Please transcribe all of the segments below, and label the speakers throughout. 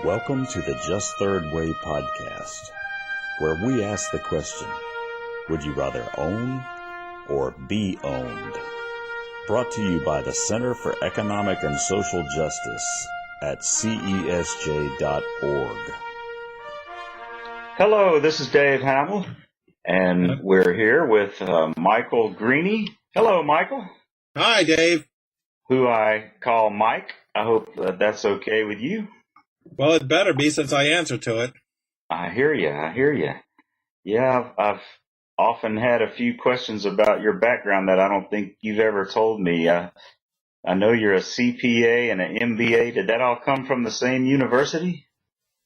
Speaker 1: Welcome to the Just Third Way podcast, where we ask the question, would you rather own or be owned? Brought to you by the Center for Economic and Social Justice at cesj.org.
Speaker 2: Hello, this is Dave Hamill, and we're here with Michael Greaney. Hello, Michael.
Speaker 3: Hi, Dave.
Speaker 2: Who I call Mike. I hope that's okay with you.
Speaker 3: Well, it better be since I answer to it.
Speaker 2: I hear you. Yeah, I've often had a few questions about your background that I don't think you've ever told me. I know you're a CPA and an MBA. Did that all come from the same university?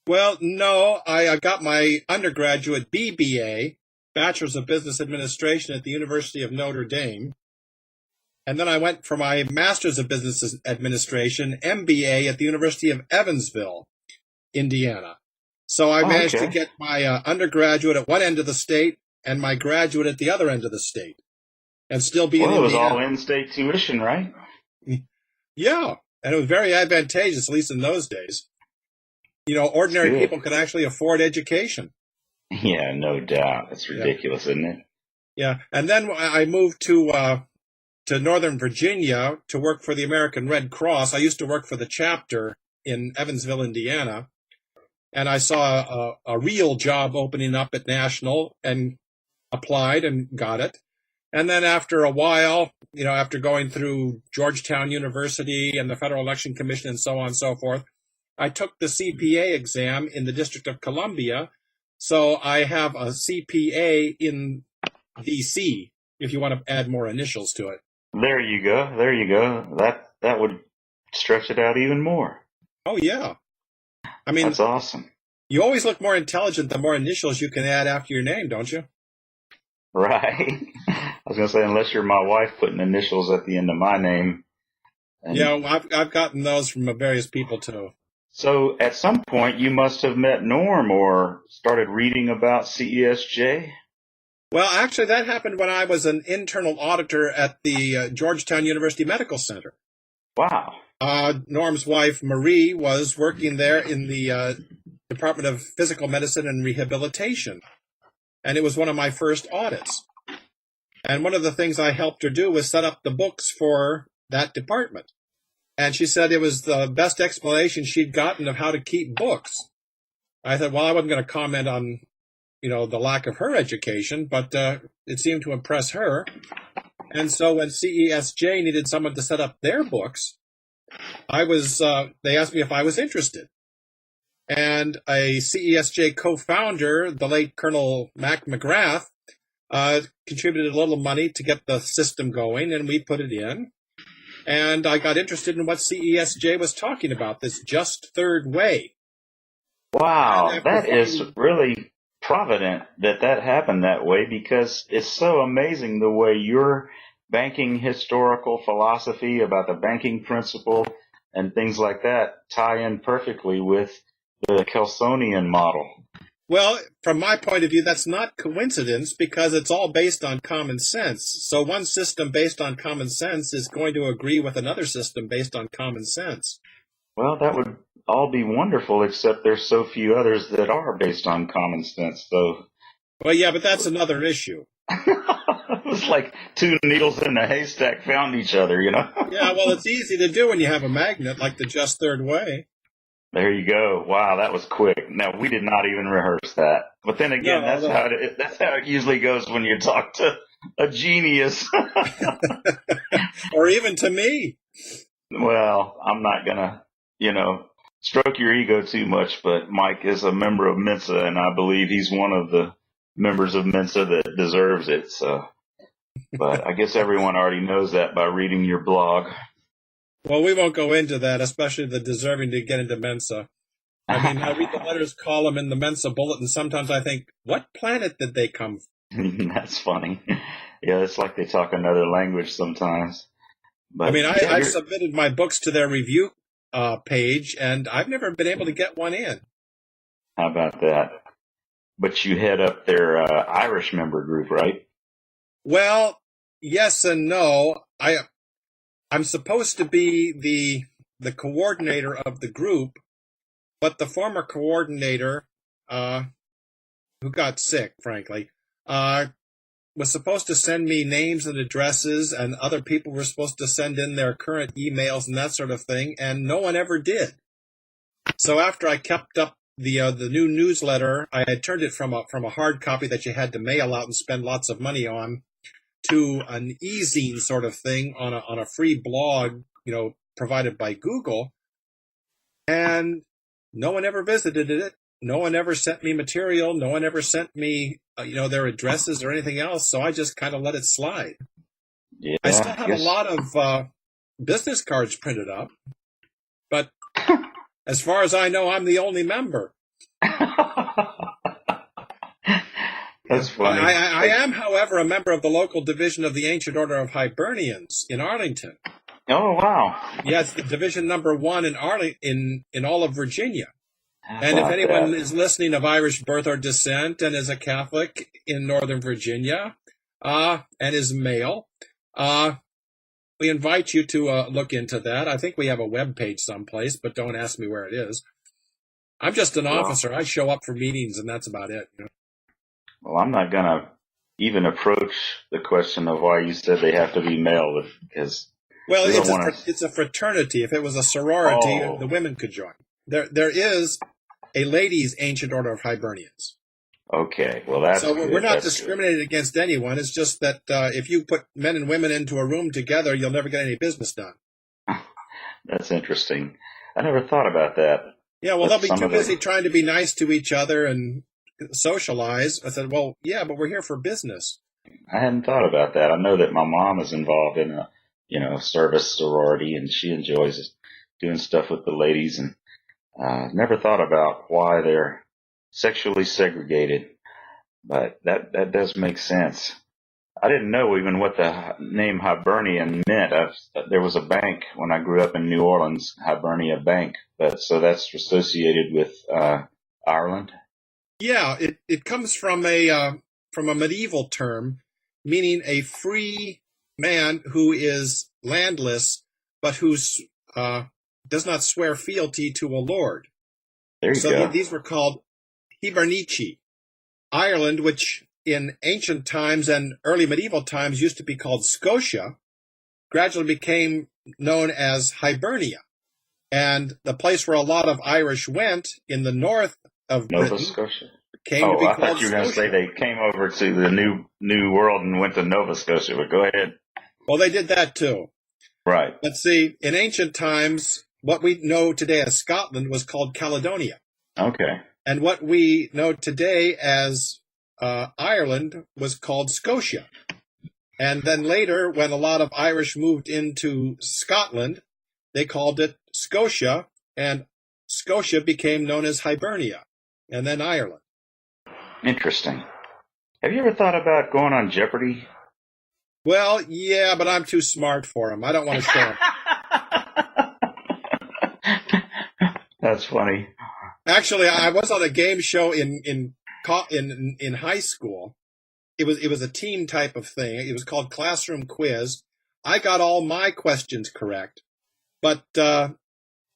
Speaker 3: Well, no, I got my undergraduate BBA, Bachelor's of Business Administration at the University of Notre Dame. And then I went for my Master's of Business Administration, MBA, at the University of Evansville, Indiana. So I managed to get my undergraduate at one end of the state and my graduate at the other end of the state, and still be in Indiana.
Speaker 2: Well, it was all in-state tuition, right?
Speaker 3: Yeah, and it was very advantageous, at least in those days. You know, ordinary people could actually afford education.
Speaker 2: Yeah, no doubt. It's ridiculous, isn't it?
Speaker 3: Yeah, and then I moved to Northern Virginia to work for the American Red Cross. I used to work for the chapter in Evansville, Indiana, and I saw a real job opening up at National and applied and got it. And then after a while, you know, after going through Georgetown University and the Federal Election Commission and so on and so forth, I took the CPA exam in the District of Columbia. So I have a CPA in DC, if you want to add more initials to it.
Speaker 2: There you go. That would stretch it out even more.
Speaker 3: Oh, yeah. I mean,
Speaker 2: that's awesome.
Speaker 3: You always look more intelligent the more initials you can add after your name, don't you?
Speaker 2: Right. I was going to say, unless you're my wife putting initials at the end of my name.
Speaker 3: Yeah, well, I've gotten those from various people, too.
Speaker 2: So at some point, you must have met Norm or started reading about CESJ.
Speaker 3: Well, actually, that happened when I was an internal auditor at the Georgetown University Medical Center.
Speaker 2: Wow.
Speaker 3: Norm's wife, Marie, was working there in the Department of Physical Medicine and Rehabilitation. And it was one of my first audits. And one of the things I helped her do was set up the books for that department. And she said it was the best explanation she'd gotten of how to keep books. I said, well, I wasn't going to comment on the lack of her education, but it seemed to impress her. And so when CESJ needed someone to set up their books, they asked me if I was interested. And a CESJ co-founder, the late Colonel Mac McGrath, contributed a little money to get the system going, and we put it in. And I got interested in what CESJ was talking about, this just third way.
Speaker 2: Wow, that is really provident that happened that way, because it's so amazing the way your banking historical philosophy about the banking principle and things like that tie in perfectly with the Kelsonian model.
Speaker 3: Well, from my point of view, that's not coincidence, because it's all based on common sense. So one system based on common sense is going to agree with another system based on common sense.
Speaker 2: Well, that would all be wonderful, except there's so few others that are based on common sense, though.
Speaker 3: Well, yeah, but that's another issue.
Speaker 2: It was like two needles in a haystack found each other, Yeah,
Speaker 3: well, it's easy to do when you have a magnet like the just third way.
Speaker 2: There you go. Wow, that was quick. Now, we did not even rehearse that. But then again, that's how it usually goes when you talk to a genius.
Speaker 3: Or even to me.
Speaker 2: Well, I'm not going to, stroke your ego too much, but Mike is a member of Mensa, and I believe he's one of the members of Mensa that deserves it. So, but I guess everyone already knows that by reading your blog.
Speaker 3: Well, we won't go into that, especially the deserving to get into Mensa. I mean, I read the letters column in the Mensa Bulletin. Sometimes I think, what planet did they come from?
Speaker 2: That's funny. Yeah, it's like they talk another language sometimes. But
Speaker 3: I mean, I've submitted my books to their review page, and I've never been able to get one in.
Speaker 2: How about that? But you head up their Irish member group, right?
Speaker 3: Well, yes and no. I'm supposed to be the coordinator of the group, but the former coordinator, who got sick, frankly, was supposed to send me names and addresses, and other people were supposed to send in their current emails and that sort of thing, and no one ever did. So after I kept up the new newsletter, I had turned it from a hard copy that you had to mail out and spend lots of money on to an e-zine sort of thing on a free blog, provided by Google, and no one ever visited it. No one ever sent me material. No one ever sent me, their addresses or anything else. So I just kind of let it slide.
Speaker 2: Yeah,
Speaker 3: I still have a lot of business cards printed up, but as far as I know, I'm the only member.
Speaker 2: That's funny.
Speaker 3: I am, however, a member of the local division of the Ancient Order of Hibernians in Arlington.
Speaker 2: Oh, wow.
Speaker 3: Yeah, it's the division number 1 in all of Virginia. And if
Speaker 2: About
Speaker 3: anyone
Speaker 2: that.
Speaker 3: is listening of Irish birth or descent and is a Catholic in Northern Virginia, and is male, we invite you to look into that. I think we have a web page someplace, but don't ask me where it is. I'm just an officer. I show up for meetings, and that's about it.
Speaker 2: Well, I'm not going to even approach the question of why you said they have to be male, because
Speaker 3: Well, it's a fraternity. If it was a sorority, the women could join. There is a ladies' Ancient Order of Hibernians.
Speaker 2: Okay, well, that's
Speaker 3: so
Speaker 2: good.
Speaker 3: We're not
Speaker 2: That's
Speaker 3: discriminating against anyone. It's just that if you put men and women into a room together, you'll never get any business done.
Speaker 2: That's interesting. I never thought about that.
Speaker 3: Yeah, well, they'll be too busy trying to be nice to each other and socialize. I said, well, yeah, but we're here for business.
Speaker 2: I hadn't thought about that. I know that my mom is involved in a, service sorority, and she enjoys doing stuff with the ladies, and never thought about why they're sexually segregated, but that does make sense. I didn't know even what the name Hibernian meant. There was a bank when I grew up in New Orleans, Hibernia Bank, so that's associated with Ireland.
Speaker 3: Yeah, it comes from a medieval term meaning a free man who is landless, but who does not swear fealty to a lord.
Speaker 2: There you go.
Speaker 3: These were called Hibernici. Ireland, which in ancient times and early medieval times used to be called Scotia, gradually became known as Hibernia. And the place where a lot of Irish went in the north of
Speaker 2: Nova
Speaker 3: Britain
Speaker 2: Scotia.
Speaker 3: came to be
Speaker 2: I
Speaker 3: called
Speaker 2: thought you were going to
Speaker 3: Scotia.
Speaker 2: say they came over to the new world and went to Nova Scotia, but go ahead.
Speaker 3: Well, they did that too.
Speaker 2: Right.
Speaker 3: But see, in ancient times, what we know today as Scotland was called Caledonia.
Speaker 2: Okay.
Speaker 3: And what we know today as Ireland was called Scotia. And then later, when a lot of Irish moved into Scotland, they called it Scotia, and Scotia became known as Hibernia, and then Ireland.
Speaker 2: Interesting. Have you ever thought about going on Jeopardy?
Speaker 3: Well, yeah, but I'm too smart for them. I don't want to show them.
Speaker 2: That's funny.
Speaker 3: Actually, I was on a game show in high school. It was a team type of thing. It was called Classroom Quiz. I got all my questions correct, but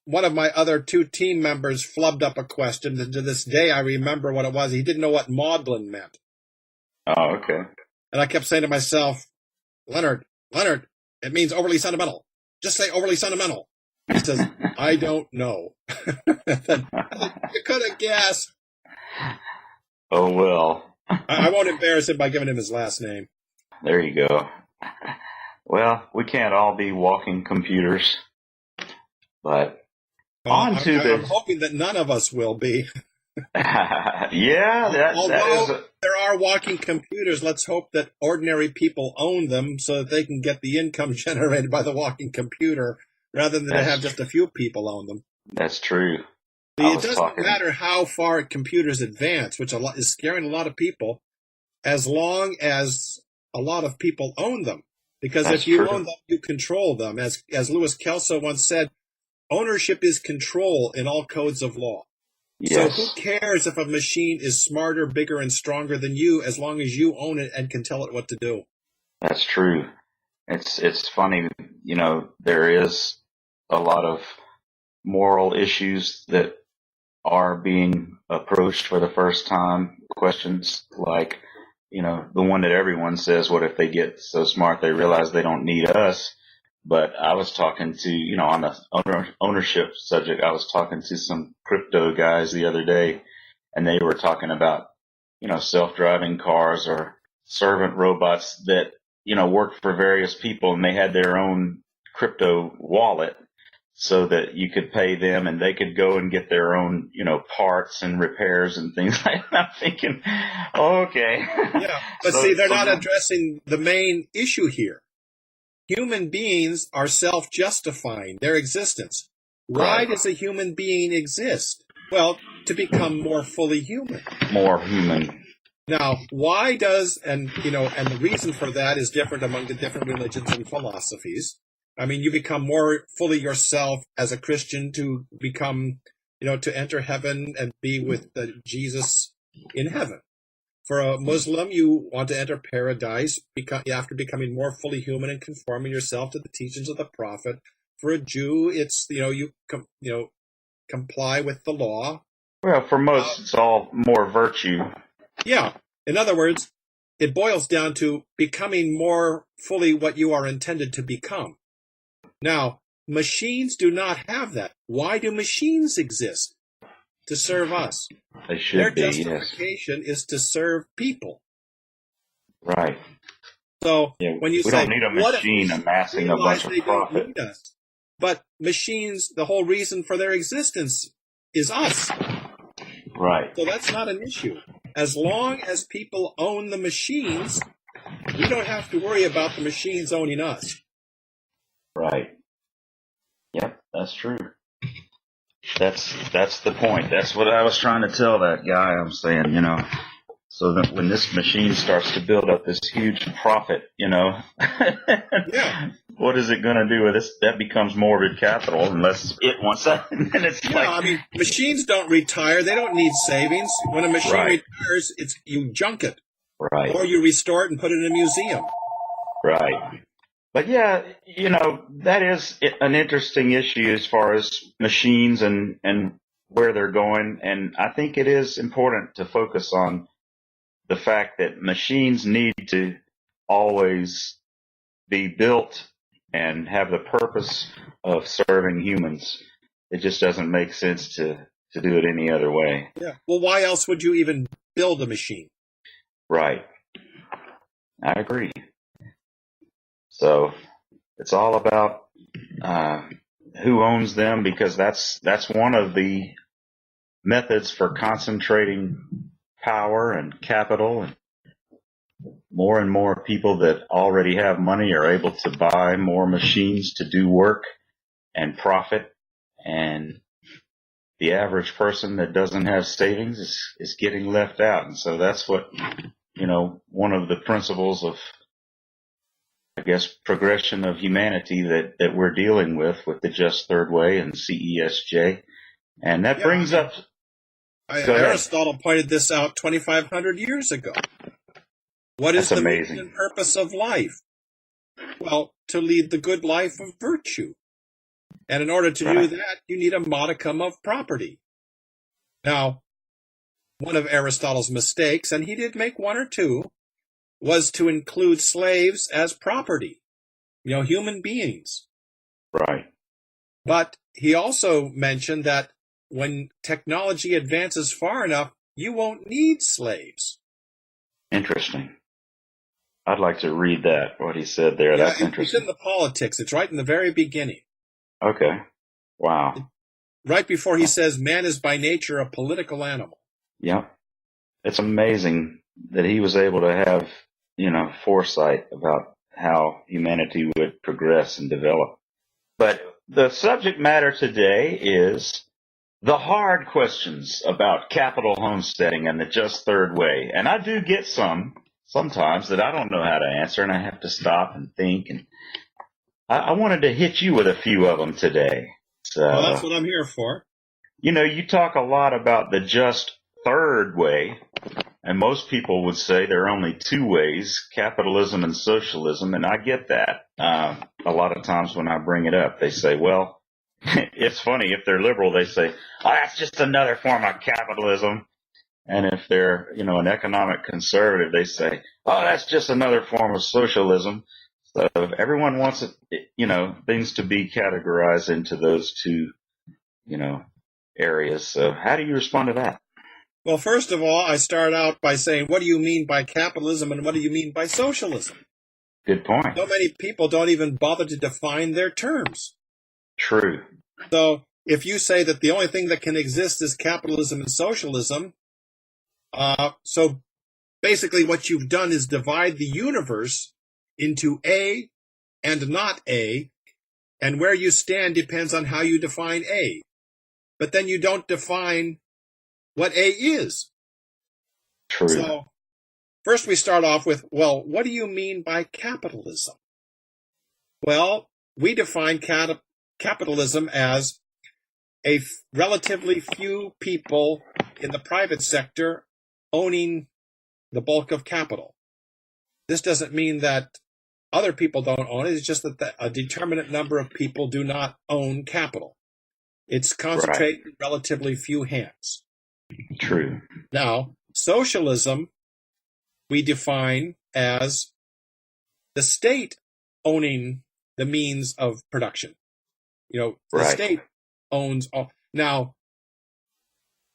Speaker 3: one of my other two team members flubbed up a question. And to this day, I remember what it was. He didn't know what maudlin meant.
Speaker 2: Oh, okay.
Speaker 3: And I kept saying to myself, Leonard, it means overly sentimental. Just say overly sentimental. He says, I don't know. You could have guessed.
Speaker 2: Oh, well.
Speaker 3: I won't embarrass him by giving him his last name.
Speaker 2: There you go. Well, we can't all be walking computers, but
Speaker 3: I'm hoping that none of us will be.
Speaker 2: Yeah,
Speaker 3: Although there are walking computers, let's hope that ordinary people own them so that they can get the income generated by the walking computer rather than to have just a few people own them.
Speaker 2: That's true.
Speaker 3: It doesn't matter how far computers advance, which is scaring a lot of people, as long as a lot of people own them. Because if you own them, you control them. As Louis Kelso once said, ownership is control in all codes of law.
Speaker 2: Yes.
Speaker 3: So who cares if a machine is smarter, bigger, and stronger than you as long as you own it and can tell it what to do?
Speaker 2: That's true. It's funny, there is a lot of moral issues that are being approached for the first time. Questions like, the one that everyone says, what if they get so smart they realize they don't need us? But I was talking to, on the ownership subject, I was talking to some crypto guys the other day, and they were talking about, self-driving cars or servant robots that, worked for various people, and they had their own crypto wallet so that you could pay them and they could go and get their own, parts and repairs and things like that. I'm thinking, okay.
Speaker 3: Yeah, but see, they're not addressing the main issue here. Human beings are self-justifying their existence. Why does a human being exist? Well, to become more fully human.
Speaker 2: More human.
Speaker 3: Now, why does, and the reason for that is different among the different religions and philosophies. I mean, you become more fully yourself as a Christian to become, to enter heaven and be with Jesus in heaven. For a Muslim, you want to enter paradise after becoming more fully human and conforming yourself to the teachings of the prophet. For a Jew, it's, you comply with the law.
Speaker 2: Well, for most, it's all more virtue.
Speaker 3: Yeah. In other words, it boils down to becoming more fully what you are intended to become. Now, machines do not have that. Why do machines exist? To serve us.
Speaker 2: They should
Speaker 3: Their
Speaker 2: be,
Speaker 3: justification is to serve people.
Speaker 2: Right.
Speaker 3: So when you
Speaker 2: we
Speaker 3: say,
Speaker 2: don't need a machine amassing a bunch of profit.
Speaker 3: But machines, the whole reason for their existence is us.
Speaker 2: Right.
Speaker 3: So that's not an issue. As long as people own the machines, we don't have to worry about the machines owning us.
Speaker 2: Right. Yep, that's true. That's the point. That's what I was trying to tell that guy. I'm saying, so that when this machine starts to build up this huge profit,
Speaker 3: Yeah.
Speaker 2: What is it going to do with this? That becomes morbid capital unless it wants that. And then it's
Speaker 3: machines don't retire. They don't need savings. When a machine retires, you junk it.
Speaker 2: Right.
Speaker 3: Or you restore it and put it in a museum.
Speaker 2: Right. But yeah, that is an interesting issue as far as machines and where they're going. And I think it is important to focus on the fact that machines need to always be built and have the purpose of serving humans. It just doesn't make sense to do it any other way.
Speaker 3: Yeah. Well, why else would you even build a machine?
Speaker 2: Right. I agree. So it's all about who owns them, because that's one of the methods for concentrating power and capital. And more people that already have money are able to buy more machines to do work and profit. And the average person that doesn't have savings is getting left out. And so that's what, one of the principles of, I guess, progression of humanity that we're dealing with the Just Third Way and CESJ. And that brings up...
Speaker 3: Aristotle pointed this out 2,500 years ago. What is the meaning and purpose of life? Well, to lead the good life of virtue. And in order to do that, you need a modicum of property. Now, one of Aristotle's mistakes, and he did make one or two, was to include slaves as property, human beings.
Speaker 2: Right.
Speaker 3: But he also mentioned that when technology advances far enough, you won't need slaves.
Speaker 2: Interesting. I'd like to read that, what he said there.
Speaker 3: Yeah,
Speaker 2: that's interesting.
Speaker 3: It's in the Politics. It's right in the very beginning.
Speaker 2: Okay. Wow.
Speaker 3: Right before he says, man is by nature a political animal.
Speaker 2: Yep. It's amazing that he was able to have, foresight about how humanity would progress and develop. But the subject matter today is the hard questions about capital homesteading and the Just Third Way. And I do get sometimes that I don't know how to answer, and I have to stop and think. And I wanted to hit you with a few of them today. So,
Speaker 3: well, that's what I'm here for.
Speaker 2: You talk a lot about the Just Third Way, and most people would say there are only two ways, capitalism and socialism, and I get that. A lot of times when I bring it up, they say, well, It's funny, if they're liberal, they say, oh, that's just another form of capitalism. And if they're, an economic conservative, they say, oh, that's just another form of socialism. So everyone wants it, things to be categorized into those two, areas. So how do you respond to that?
Speaker 3: Well, first of all, I start out by saying, what do you mean by capitalism and what do you mean by socialism?
Speaker 2: Good point.
Speaker 3: So many people don't even bother to define their terms.
Speaker 2: True.
Speaker 3: So if you say that the only thing that can exist is capitalism and socialism, so basically what you've done is divide the universe into A and not A, and where you stand depends on how you define A. But then you don't define what A is.
Speaker 2: True.
Speaker 3: So first we start off with, well, what do you mean by capitalism? Well, we define capitalism as a relatively few people in the private sector owning the bulk of capital. This doesn't mean that other people don't own it. It's just that a determinate number of people do not own capital. It's concentrated in relatively few hands.
Speaker 2: True.
Speaker 3: Now, socialism we define as the state owning the means of production. The state owns all. Now,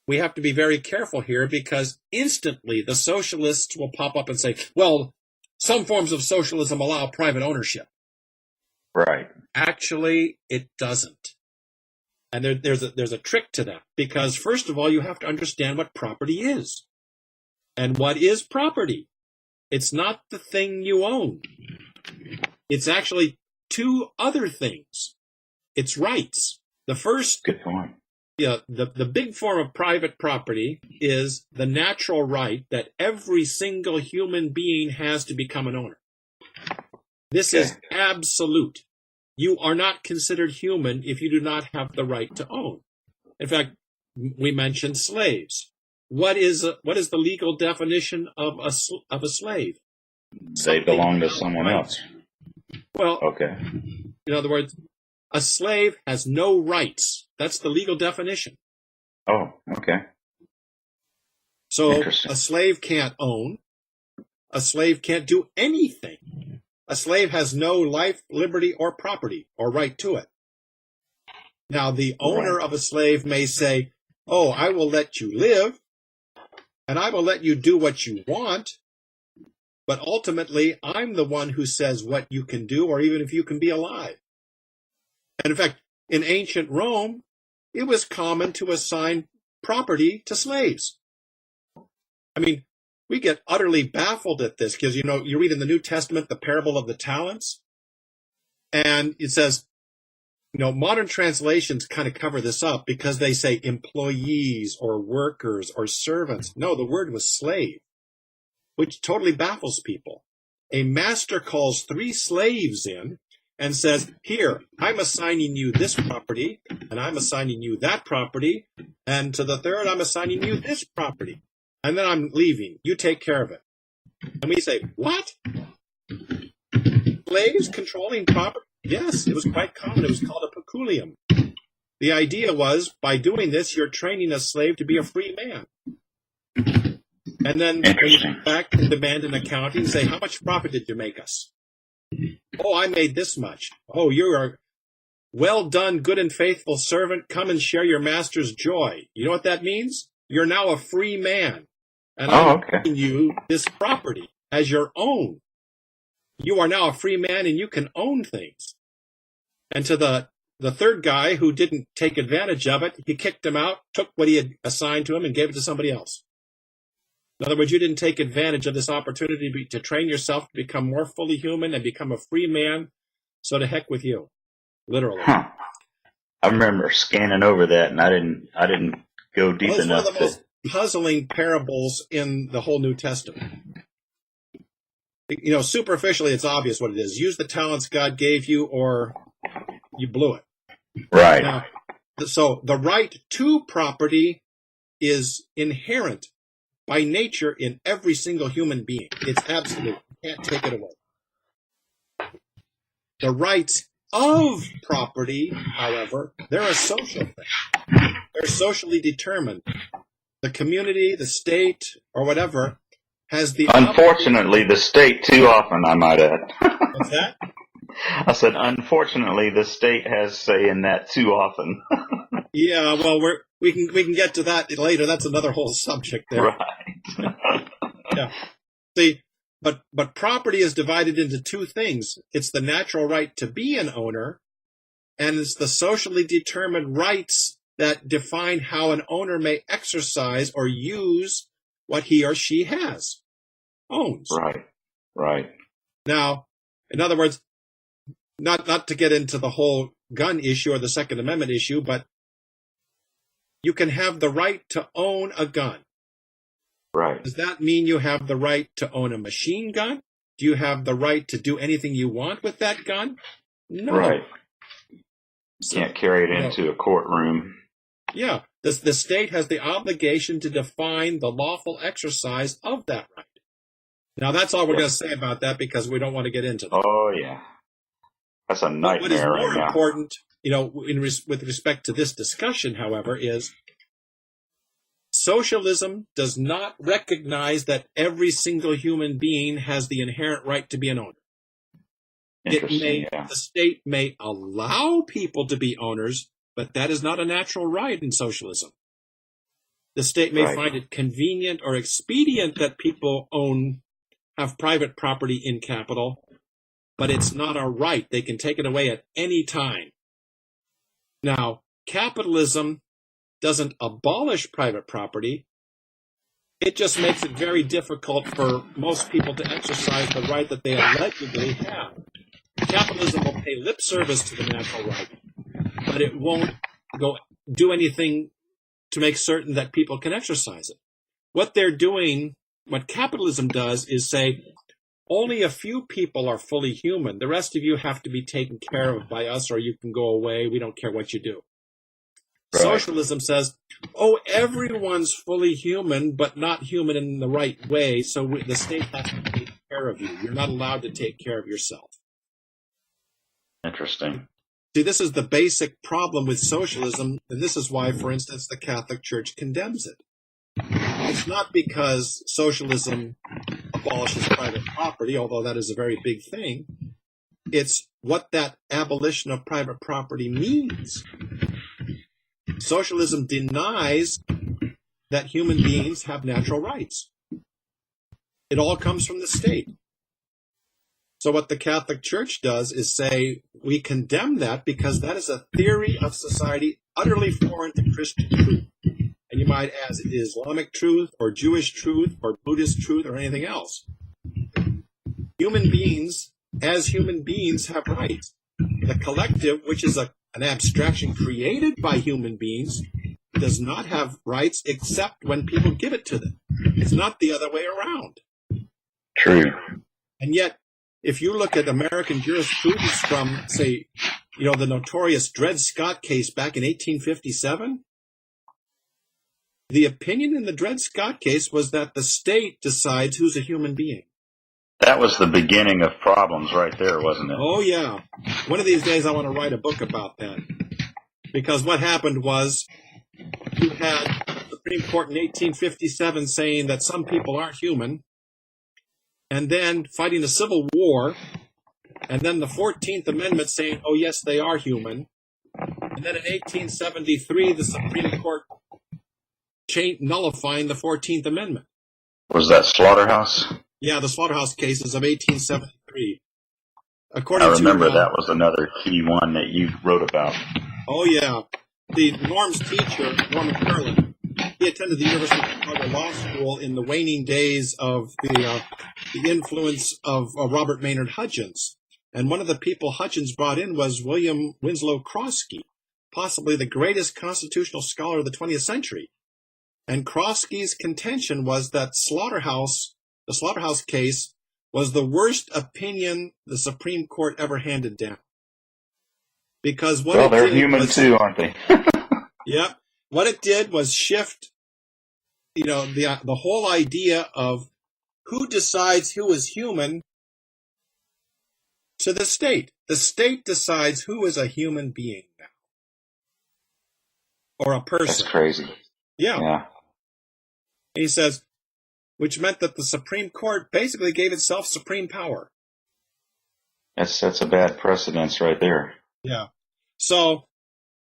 Speaker 3: we have to be very careful here because instantly the socialists will pop up and say, well, some forms of socialism allow private ownership.
Speaker 2: Right.
Speaker 3: Actually, it doesn't. And there's a trick to that because, first of all, you have to understand what property is. And what is property? It's not the thing you own. It's actually two other things. It's rights. The first,
Speaker 2: good point.
Speaker 3: The big form of private property is the natural right that every single human being has to become an owner. This is absolute. You are not considered human if you do not have the right to own. In fact, we mentioned slaves. What is the legal definition of a slave?
Speaker 2: They belong to someone else.
Speaker 3: Well,
Speaker 2: okay.
Speaker 3: In other words, a slave has no rights. That's the legal definition.
Speaker 2: Oh, okay.
Speaker 3: So a slave can't own. A slave can't do anything. A slave has no life, liberty, or property, or right to it. Now, the owner of a slave may say, oh, I will let you live, and I will let you do what you want, but ultimately, I'm the one who says what you can do, or even if you can be alive. And in fact, in ancient Rome, it was common to assign property to slaves. I mean, we get utterly baffled at this because, you read in the New Testament the parable of the talents, and it says, modern translations kind of cover this up because they say employees or workers or servants. No, the word was slave, which totally baffles people. A master calls 3 slaves in and says, here, I'm assigning you this property, and I'm assigning you that property, and to the third, I'm assigning you this property. And then I'm leaving. You take care of it. And we say, what? Slaves controlling property? Yes, it was quite common. It was called a peculium. The idea was, by doing this, you're training a slave to be a free man. And then when you come back and demand an accounting, say, how much profit did you make us? Oh, I made this much. Oh, you're a well done, good and faithful servant. Come and share your master's joy. You know what that means? You're now a free man. And I'm giving you this property as your own. You are now a free man and you can own things. And to the third guy who didn't take advantage of it, he kicked him out, took what he had assigned to him and gave it to somebody else. In other words, you didn't take advantage of this opportunity to train yourself to become more fully human and become a free man. So to heck with you, literally.
Speaker 2: Huh. I remember scanning over that, and I didn't go deep enough.
Speaker 3: It's one of the most puzzling parables in the whole New Testament. Superficially, it's obvious what it is. Use the talents God gave you, or you blew it.
Speaker 2: Right.
Speaker 3: Now, so the right to property is inherent by nature in every single human being. It's absolute. You can't take it away. The rights of property, however, they're a social thing. They're socially determined. The community, the state, or whatever has the...
Speaker 2: Unfortunately, the state too often, I might add.
Speaker 3: What's that?
Speaker 2: I said, unfortunately, the state has say in that too often.
Speaker 3: Yeah, well, we can get to that later. That's another whole subject there.
Speaker 2: Right.
Speaker 3: Yeah. See, but property is divided into two things. It's the natural right to be an owner, and it's the socially determined rights that define how an owner may exercise or use what he or she owns.
Speaker 2: Right.
Speaker 3: Now, in other words, not to get into the whole gun issue or the Second Amendment issue, but you can have the right to own a gun.
Speaker 2: Right.
Speaker 3: Does that mean you have the right to own a machine gun? Do you have the right to do anything you want with that gun? No.
Speaker 2: Right.
Speaker 3: So,
Speaker 2: can't carry it into a courtroom.
Speaker 3: Yeah. The state has the obligation to define the lawful exercise of that right. Now, that's all we're going to say about that because we don't want to get into that.
Speaker 2: Oh, yeah. That's a nightmare
Speaker 3: what is more
Speaker 2: right now.
Speaker 3: important, with respect to this discussion, however, is socialism does not recognize that every single human being has the inherent right to be an owner. The state may allow people to be owners, but that is not a natural right in socialism. The state may find it convenient or expedient that people have private property in capital, but it's not a right. They can take it away at any time. Now, capitalism doesn't abolish private property. It just makes it very difficult for most people to exercise the right that they allegedly have. Capitalism will pay lip service to the natural right, but it won't do anything to make certain that people can exercise it. What capitalism does is say, only a few people are fully human. The rest of you have to be taken care of by us or you can go away. We don't care what you do. Right. Socialism says, everyone's fully human, but not human in the right way, so the state has to take care of you. You're not allowed to take care of yourself.
Speaker 2: Interesting.
Speaker 3: See, this is the basic problem with socialism, and this is why, for instance, the Catholic Church condemns it. It's not because socialism abolishes private property, although that is a very big thing. It's what that abolition of private property means. Socialism denies that human beings have natural rights. It all comes from the state. So what the Catholic Church does is say, we condemn that because that is a theory of society utterly foreign to Christian truth. And you might ask, is it Islamic truth or Jewish truth or Buddhist truth or anything else? Human beings, as human beings, have rights. The collective, which is an abstraction created by human beings, does not have rights except when people give it to them. It's not the other way around.
Speaker 2: True.
Speaker 3: And yet, if you look at American jurisprudence from, say, the notorious Dred Scott case back in 1857, the opinion in the Dred Scott case was that the state decides who's a human being.
Speaker 2: That was the beginning of problems right there, wasn't it?
Speaker 3: Oh, yeah. One of these days I want to write a book about that. Because what happened was you had the Supreme Court in 1857 saying that some people aren't human, and then fighting a civil war, and then the 14th Amendment saying, oh, yes, they are human. And then in 1873, the Supreme Court nullifying the 14th Amendment.
Speaker 2: Was that Slaughterhouse?
Speaker 3: Yeah, the Slaughterhouse cases of 1873.
Speaker 2: I remember that was another key one that you wrote about.
Speaker 3: Oh, yeah. Norm's teacher, Norman Curlin, he attended the University of Chicago Law School in the waning days of the influence of Robert Maynard Hudgens. And one of the people Hudgens brought in was William Winslow Crosky, possibly the greatest constitutional scholar of the 20th century. And Crosky's contention was that the Slaughterhouse case was the worst opinion the Supreme Court ever handed down. Because
Speaker 2: they're human too, aren't they?
Speaker 3: Yeah. What it did was shift, the whole idea of who decides who is human to the state. the state decides who is a human being now, or a person.
Speaker 2: That's crazy.
Speaker 3: Yeah. He says, which meant that the Supreme Court basically gave itself supreme power.
Speaker 2: That's a bad precedence right there.
Speaker 3: Yeah. So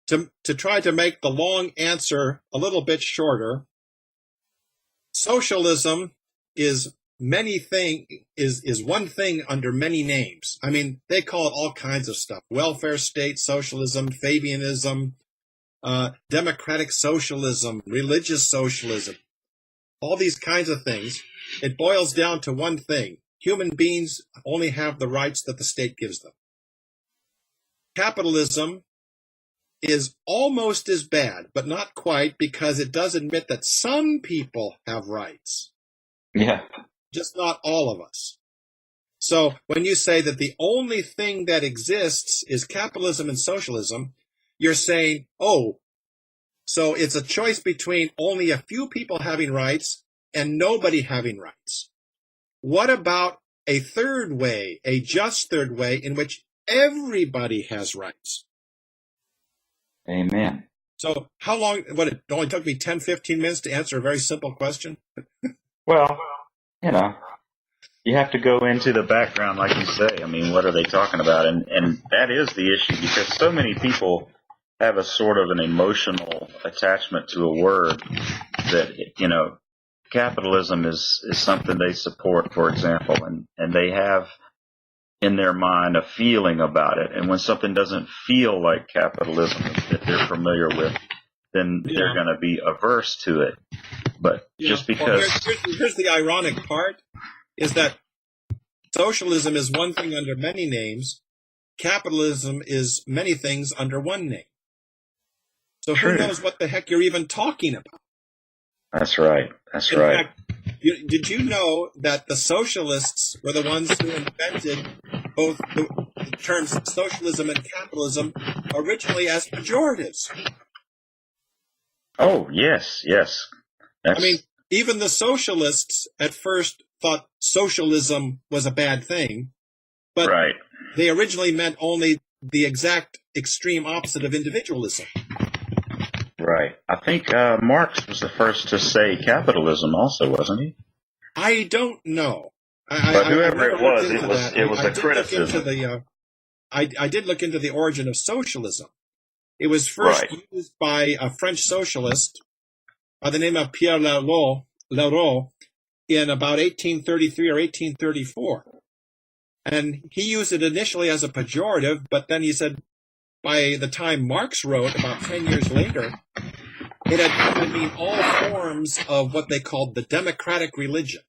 Speaker 3: to try to make the long answer a little bit shorter, socialism is one thing under many names. I mean, they call it all kinds of stuff: welfare state socialism, Fabianism, democratic socialism, religious socialism, all these kinds of things. It boils down to one thing: human beings only have the rights that the state gives them. Capitalism is almost as bad, but not quite, because it does admit that some people have rights.
Speaker 2: Yeah.
Speaker 3: Just not all of us. So when you say that the only thing that exists is capitalism and socialism, you're saying, oh, so it's a choice between only a few people having rights and nobody having rights. What about a third way, a just third way, in which everybody has rights?
Speaker 2: Amen.
Speaker 3: So how long, it only took me 10, 15 minutes to answer a very simple question?
Speaker 2: Well, you have to go into the background, like you say. I mean, what are they talking about? And that is the issue, because so many people have a sort of an emotional attachment to a word that, capitalism is something they support, for example, and they have in their mind a feeling about it. And when something doesn't feel like capitalism that they're familiar with, then they're going to be averse to it. But just because...
Speaker 3: Well, here's the ironic part, is that socialism is one thing under many names. Capitalism is many things under one name. So who knows what the heck you're even talking about?
Speaker 2: That's right.
Speaker 3: In fact, did you know that the socialists were the ones who invented both the terms socialism and capitalism originally as pejoratives?
Speaker 2: Oh, yes.
Speaker 3: I mean, even the socialists at first thought socialism was a bad thing, but they originally meant only the exact extreme opposite of individualism.
Speaker 2: Right. I think Marx was the first to say capitalism also, wasn't he?
Speaker 3: I don't know.
Speaker 2: But whoever it was a criticism.
Speaker 3: I did look into the origin of socialism. It was first used by a French socialist by the name of Pierre Leroux in about 1833 or 1834. And he used it initially as a pejorative, but then he said by the time Marx wrote, about 10 years later, it had come to mean all forms of what they called the democratic religion.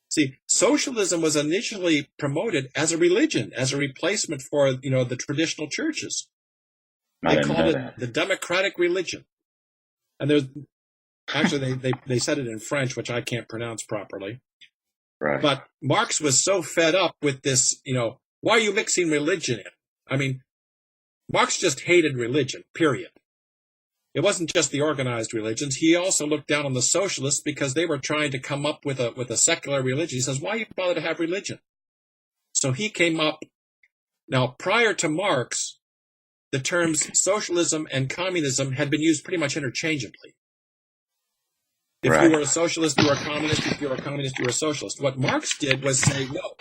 Speaker 3: See, socialism was initially promoted as a religion, as a replacement for, the traditional churches. They called it the democratic religion. And there's actually they said it in French, which I can't pronounce properly.
Speaker 2: Right.
Speaker 3: But Marx was so fed up with this, why are you mixing religion in? I mean, Marx just hated religion, period. It wasn't just the organized religions. He also looked down on the socialists because they were trying to come up with a secular religion. He says, why even bother to have religion? So he came up. Now, prior to Marx, the terms socialism and communism had been used pretty much interchangeably. If you were a socialist, you were a communist. If you were a communist, you were a socialist. What Marx did was say, no,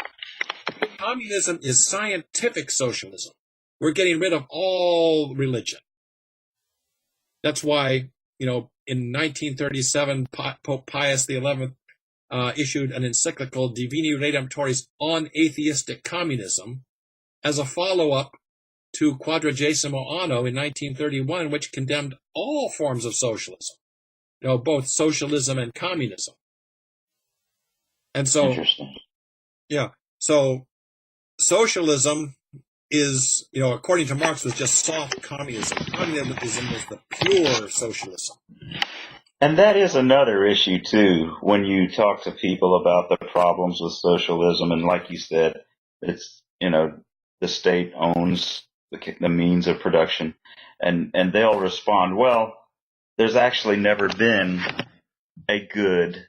Speaker 3: communism is scientific socialism. We're getting rid of all religion. That's why, in 1937, Pope Pius XI issued an encyclical Divini Redemptoris on atheistic communism as a follow-up to Quadragesimo Anno in 1931, which condemned all forms of socialism, both socialism and communism. And so,
Speaker 2: interesting.
Speaker 3: So socialism is, according to Marx, was just soft communism. Communism was the pure socialism.
Speaker 2: And that is another issue, too, when you talk to people about the problems with socialism. And like you said, it's, the state owns the means of production. And they'll respond, well, there's actually never been a good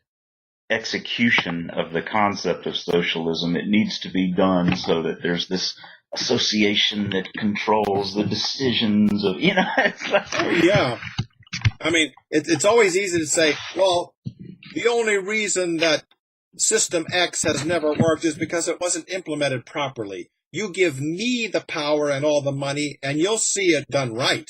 Speaker 2: execution of the concept of socialism. It needs to be done so that there's this association that controls the decisions of, it's like,
Speaker 3: Oh, yeah. I mean, it's always easy to say, well, the only reason that System X has never worked is because it wasn't implemented properly. You give me the power and all the money, and you'll see it done right.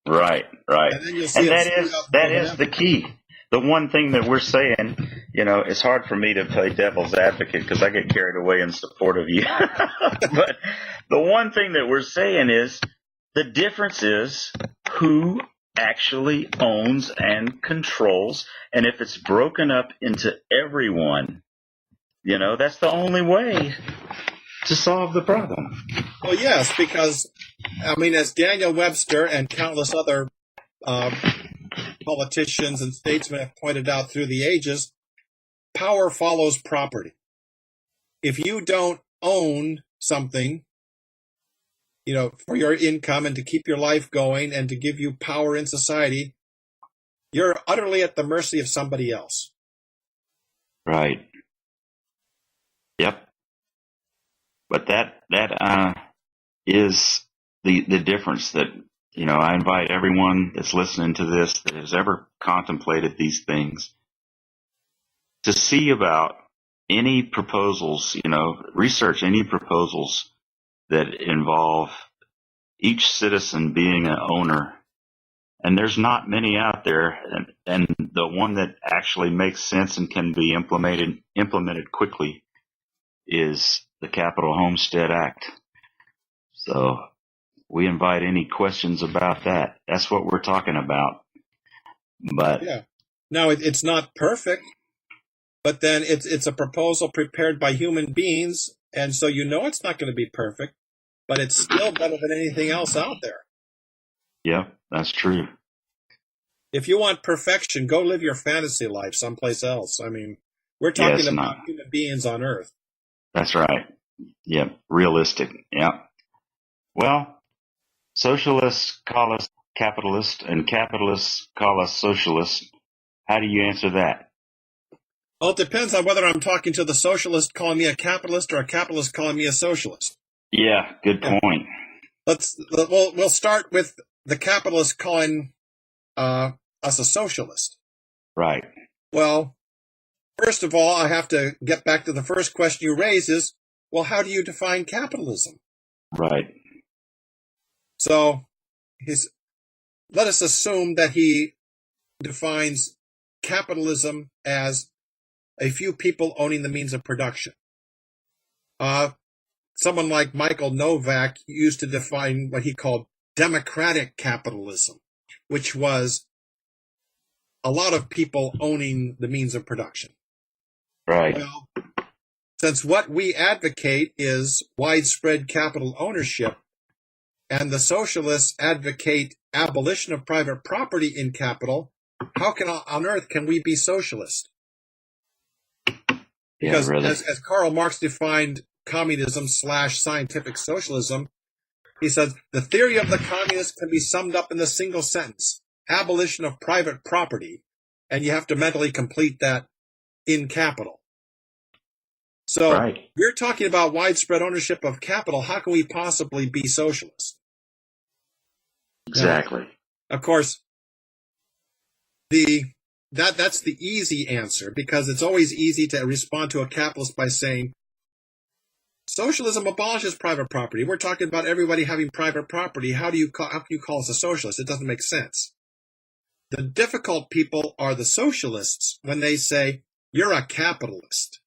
Speaker 2: Right.
Speaker 3: And then you'll see
Speaker 2: that is the key. The one thing that we're saying, it's hard for me to play devil's advocate because I get carried away in support of you. But the one thing that we're saying is the difference is who actually owns and controls. And if it's broken up into everyone, that's the only way to solve the problem.
Speaker 3: Well, yes, because, as Daniel Webster and countless other politicians and statesmen have pointed out through the ages, power follows property. If you don't own something, for your income and to keep your life going and to give you power in society, you're utterly at the mercy of somebody else.
Speaker 2: Right. Yep. But that is the difference that, I invite everyone that's listening to this that has ever contemplated these things to see about any proposals, research any proposals that involve each citizen being an owner. And there's not many out there. And the one that actually makes sense and can be implemented quickly is the Capital Homestead Act. So we invite any questions about that. That's what we're talking about. But
Speaker 3: yeah. Now, it's not perfect, but then it's a proposal prepared by human beings, and so it's not going to be perfect, but it's still better than anything else out there.
Speaker 2: Yeah, that's true.
Speaker 3: If you want perfection, go live your fantasy life someplace else. We're talking about human beings on Earth.
Speaker 2: That's right. Yeah, realistic. Yeah. Well, socialists call us capitalists, and capitalists call us socialists. How do you answer that?
Speaker 3: Well, it depends on whether I'm talking to the socialist calling me a capitalist or a capitalist calling me a socialist.
Speaker 2: Yeah, good point.
Speaker 3: We'll start with the capitalist calling us a socialist.
Speaker 2: Right.
Speaker 3: Well, first of all, I have to get back to the first question you raised is, well, how do you define capitalism?
Speaker 2: Right.
Speaker 3: So let us assume that he defines capitalism as a few people owning the means of production. Someone like Michael Novak used to define what he called democratic capitalism, which was a lot of people owning the means of production.
Speaker 2: Right.
Speaker 3: Well, since what we advocate is widespread capital ownership, and the socialists advocate abolition of private property in capital, how on earth can we be socialist? Because as Karl Marx defined communism / scientific socialism, he says, the theory of the communist can be summed up in the single sentence, abolition of private property, and you have to mentally complete that in capital. So We're talking about widespread ownership of capital. How can we possibly be socialist?
Speaker 2: Exactly.
Speaker 3: Now, of course, that's the easy answer, because it's always easy to respond to a capitalist by saying, socialism abolishes private property. We're talking about everybody having private property. How can you call us a socialist? It doesn't make sense. The difficult people are the socialists when they say, you're a capitalist.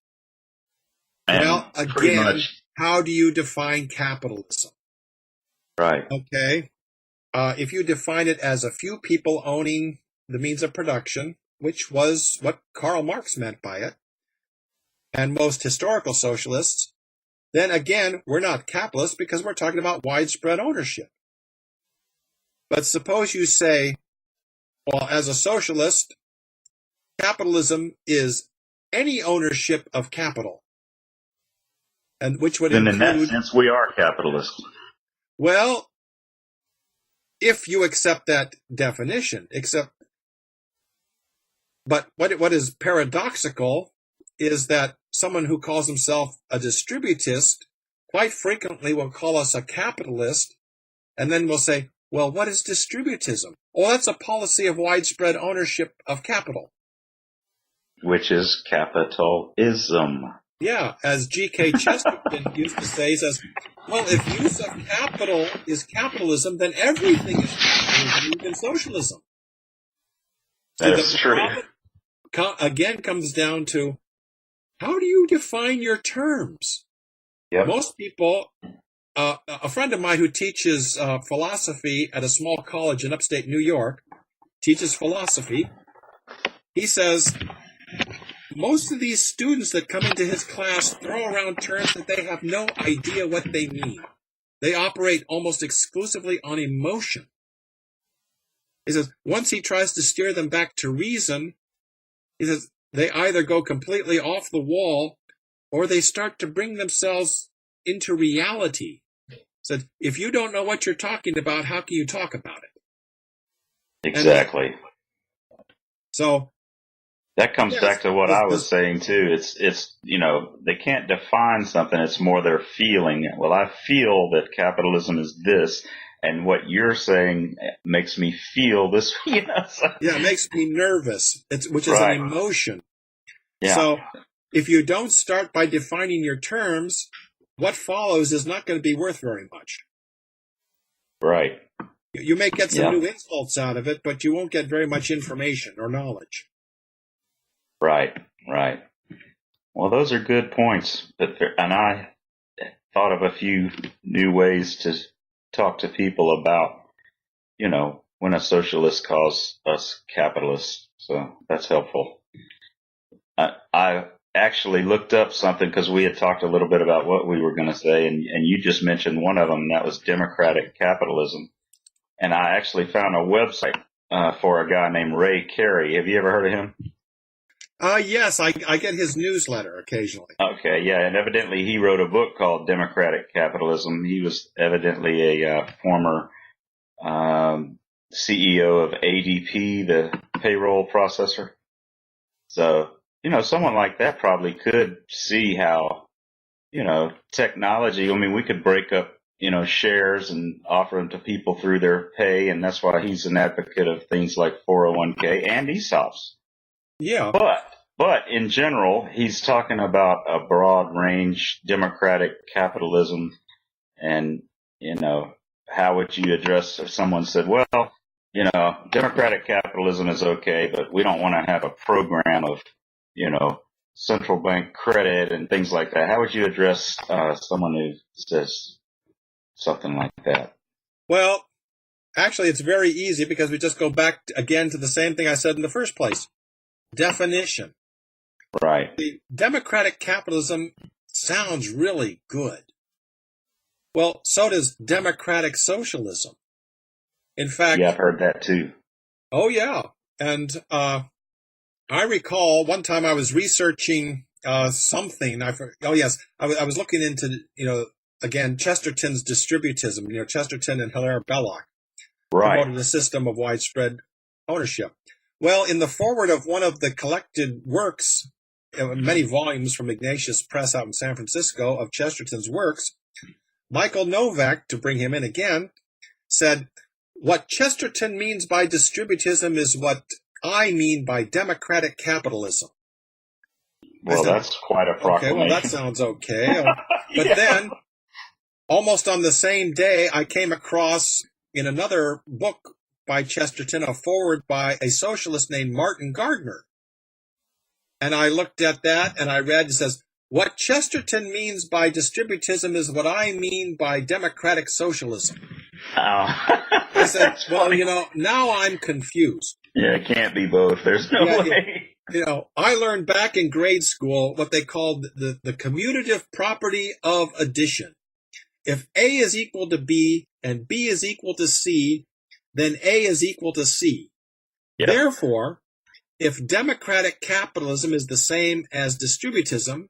Speaker 3: Well, again, how do you define capitalism?
Speaker 2: Right.
Speaker 3: Okay. If you define it as a few people owning the means of production, which was what Karl Marx meant by it, and most historical socialists, then again, we're not capitalists because we're talking about widespread ownership. But suppose you say, well, as a socialist, capitalism is any ownership of capital. And which would include...
Speaker 2: Then in that sense, we are capitalists.
Speaker 3: Well, if you accept that definition, but what is paradoxical is that someone who calls himself a distributist quite frequently will call us a capitalist, and then we'll say, well, what is distributism? Oh, that's a policy of widespread ownership of capital.
Speaker 2: Which is capitalism.
Speaker 3: Yeah, as G.K. Chesterton used to say, he says, well, if use of capital is capitalism, then everything is capitalism, even socialism.
Speaker 2: That is true.
Speaker 3: Again, comes down to, how do you define your terms?
Speaker 2: Yep.
Speaker 3: Most people, a friend of mine who teaches philosophy at a small college in upstate New York, teaches philosophy, he says, most of these students that come into his class throw around terms that they have no idea what they mean. They operate almost exclusively on emotion. He says, once he tries to steer them back to reason, he says, they either go completely off the wall or they start to bring themselves into reality. He said, if you don't know what you're talking about, how can you talk about it?
Speaker 2: Exactly.
Speaker 3: So
Speaker 2: that comes back to what I was saying too. It's they can't define something. It's more their feeling. Well, I feel that capitalism is this, and what you're saying makes me feel this. So.
Speaker 3: Yeah, it makes me nervous. Which is
Speaker 2: right.
Speaker 3: an emotion.
Speaker 2: Yeah.
Speaker 3: So if you don't start by defining your terms, what follows is not going to be worth very much.
Speaker 2: Right.
Speaker 3: You may get some new insults out of it, but you won't get very much information or knowledge.
Speaker 2: Right. Well, those are good points. And I thought of a few new ways to talk to people about, when a socialist calls us capitalists. So that's helpful. I actually looked up something because we had talked a little bit about what we were going to say, and you just mentioned one of them, and that was democratic capitalism. And I actually found a website for a guy named Ray Carey. Have you ever heard of him?
Speaker 3: Yes, I get his newsletter occasionally.
Speaker 2: Okay, yeah, and evidently he wrote a book called Democratic Capitalism. He was evidently a former CEO of ADP, the payroll processor. So, someone like that probably could see how, technology, we could break up, shares and offer them to people through their pay, and that's why he's an advocate of things like 401k and ESOPs.
Speaker 3: Yeah.
Speaker 2: But in general, he's talking about a broad range democratic capitalism, and how would you address if someone said, well, democratic capitalism is okay, but we don't want to have a program of central bank credit and things like that. How would you address someone who says something like that?
Speaker 3: Well, actually, it's very easy because we just go back again to the same thing I said in the first place. Definition.
Speaker 2: Right.
Speaker 3: The democratic capitalism sounds really good. Well, so does democratic socialism. In fact...
Speaker 2: Yeah, I've heard that too.
Speaker 3: Oh, yeah. And I recall one time I was researching something. I was looking into, again, Chesterton's distributism, Chesterton and Hilaire Belloc.
Speaker 2: Right.
Speaker 3: Promoted a system of widespread ownership. Well, in the foreword of one of the collected works, many volumes from Ignatius Press out in San Francisco of Chesterton's works, Michael Novak, to bring him in again, said, what Chesterton means by distributism is what I mean by democratic capitalism.
Speaker 2: Well, that's quite a proclamation.
Speaker 3: Okay, well, that sounds okay. But then, almost on the same day, I came across, in another book by Chesterton, a foreword by a socialist named Martin Gardner. And I looked at that and I read, it says, what Chesterton means by distributism is what I mean by democratic socialism.
Speaker 2: Oh.
Speaker 3: I said, well, now I'm confused.
Speaker 2: Yeah, it can't be both. There's no way.
Speaker 3: I learned back in grade school what they called the commutative property of addition. If A is equal to B and B is equal to C, then A is equal to C. Yep. Therefore, if democratic capitalism is the same as distributism,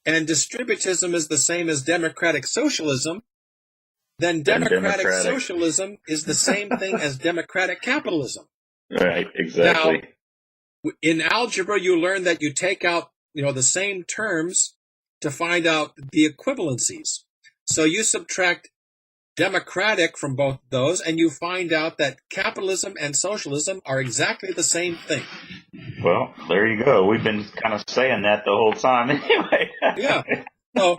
Speaker 3: and distributism is the same as democratic socialism, then democratic socialism is the same thing as democratic capitalism.
Speaker 2: Right, exactly.
Speaker 3: Now, in algebra, you learn that you take out, the same terms to find out the equivalencies. So you subtract democratic from both those, and you find out that capitalism and socialism are exactly the same thing.
Speaker 2: Well, there you go. We've been kind of saying that the whole time anyway.
Speaker 3: Yeah. So,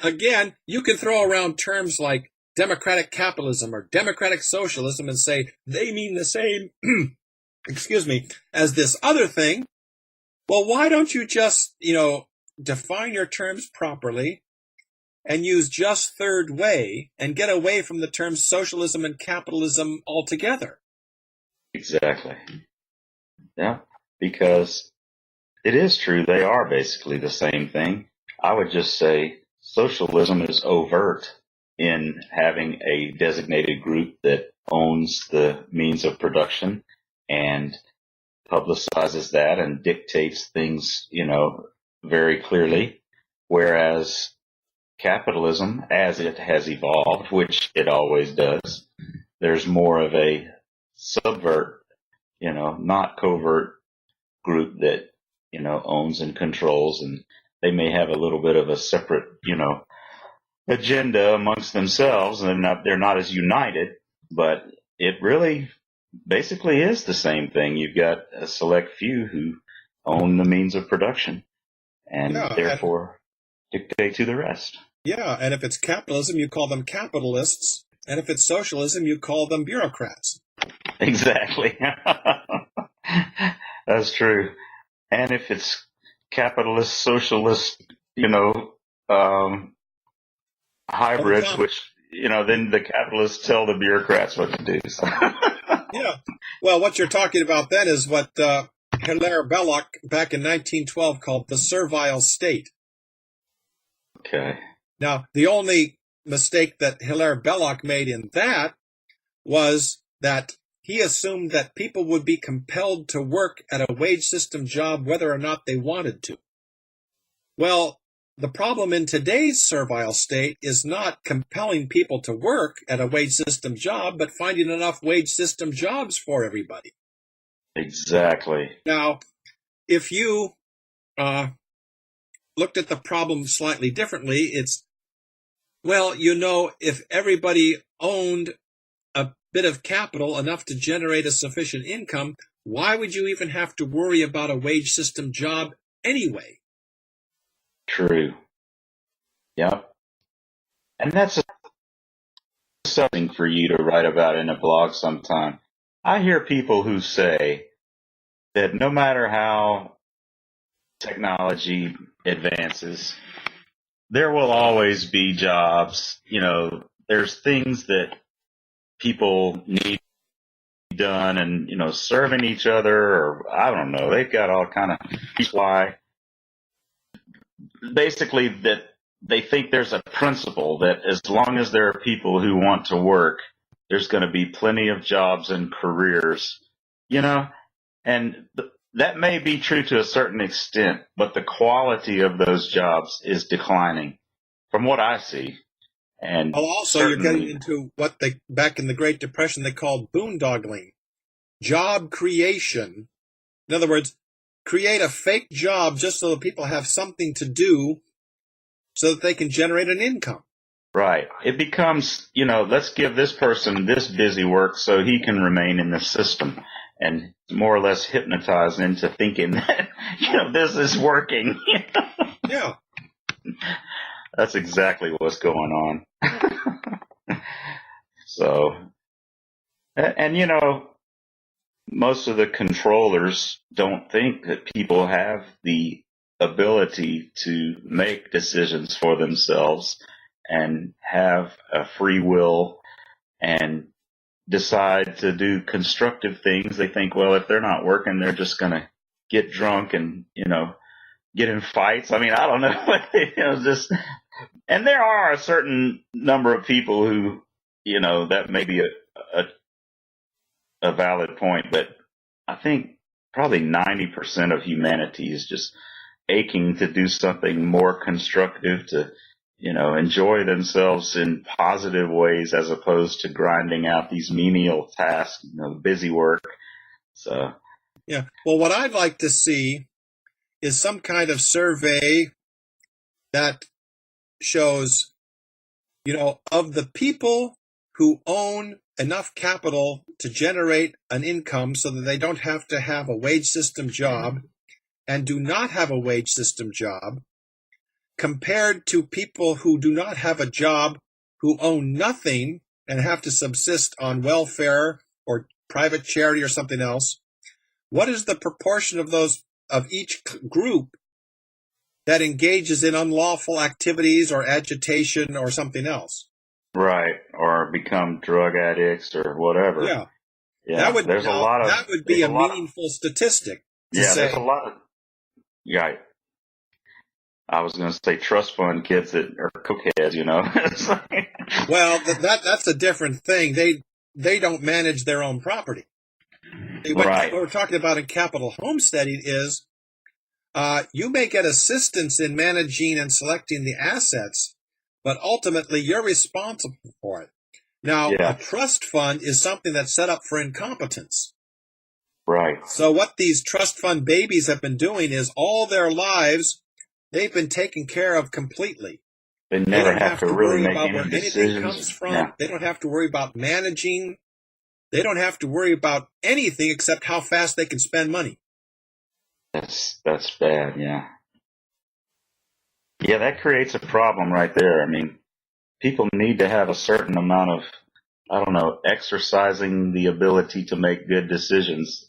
Speaker 3: again, you can throw around terms like democratic capitalism or democratic socialism and say they mean the same, excuse me, as this other thing. Well, why don't you just, define your terms properly and use just third way and get away from the terms socialism and capitalism altogether?
Speaker 2: Exactly. Yeah, because it is true. They are basically the same thing. I would just say socialism is overt in having a designated group that owns the means of production and publicizes that and dictates things, very clearly. Whereas capitalism, as it has evolved, which it always does, there's more of a subvert, not covert group that, owns and controls, and they may have a little bit of a separate, agenda amongst themselves, and they're not as united, but it really basically is the same thing. You've got a select few who own the means of production and therefore dictate to the rest.
Speaker 3: Yeah, and if it's capitalism, you call them capitalists, and if it's socialism, you call them bureaucrats.
Speaker 2: Exactly. That's true. And if it's capitalist, socialist, hybrids, which, then the capitalists tell the bureaucrats what to do. So.
Speaker 3: Yeah. Well, what you're talking about then is what Hilaire Belloc back in 1912 called the servile state.
Speaker 2: Okay.
Speaker 3: Now, the only mistake that Hilaire Belloc made in that was that he assumed that people would be compelled to work at a wage system job whether or not they wanted to. Well, the problem in today's servile state is not compelling people to work at a wage system job, but finding enough wage system jobs for everybody.
Speaker 2: Exactly.
Speaker 3: Now, if you looked at the problem slightly differently, it's, if everybody owned a bit of capital enough to generate a sufficient income, why would you even have to worry about a wage system job anyway?
Speaker 2: True. Yep. And that's something for you to write about in a blog sometime. I hear people who say that no matter how technology advances, there will always be jobs. There's things that people need done and, serving each other, or I don't know. They've got all kind of why. Basically, that they think there's a principle that as long as there are people who want to work, there's going to be plenty of jobs and careers, and that may be true to a certain extent, but the quality of those jobs is declining from what I see. And
Speaker 3: also, you're getting into what back in the Great Depression, they called boondoggling, job creation. In other words, create a fake job just so that people have something to do so that they can generate an income.
Speaker 2: Right. It becomes, let's give this person this busy work so he can remain in the system, and more or less hypnotized into thinking that, this is working.
Speaker 3: Yeah.
Speaker 2: That's exactly what's going on. So, and most of the controllers don't think that people have the ability to make decisions for themselves and have a free will and decide to do constructive things. They think, well, if they're not working, they're just going to get drunk and, get in fights. I mean, I don't know. And there are a certain number of people who, that may be a valid point, but I think probably 90% of humanity is just aching to do something more constructive, to, enjoy themselves in positive ways as opposed to grinding out these menial tasks, busy work. So,
Speaker 3: yeah. Well, what I'd like to see is some kind of survey that shows, of the people who own enough capital to generate an income so that they don't have to have a wage system job and do not have a wage system job, compared to people who do not have a job, who own nothing and have to subsist on welfare or private charity or something else, what is the proportion of each group that engages in unlawful activities or agitation or something else?
Speaker 2: Right, or become drug addicts or whatever.
Speaker 3: Yeah.
Speaker 2: Yeah,
Speaker 3: that would be a meaningful statistic.
Speaker 2: Yeah, there's a lot of, yeah, I was going to say trust fund kids that are cokeheads,
Speaker 3: Well, that's a different thing. They don't manage their own property.
Speaker 2: Right.
Speaker 3: What we're talking about in capital homesteading is you may get assistance in managing and selecting the assets, but ultimately you're responsible for it. Now, a trust fund is something that's set up for incompetence.
Speaker 2: Right.
Speaker 3: So what these trust fund babies have been doing is all their lives, they've been taken care of completely.
Speaker 2: They never have to really make any
Speaker 3: where
Speaker 2: decisions.
Speaker 3: Anything comes from. Yeah. They don't have to worry about managing. They don't have to worry about anything except how fast they can spend money.
Speaker 2: That's bad, yeah. Yeah, that creates a problem right there. I mean, people need to have a certain amount of, exercising the ability to make good decisions.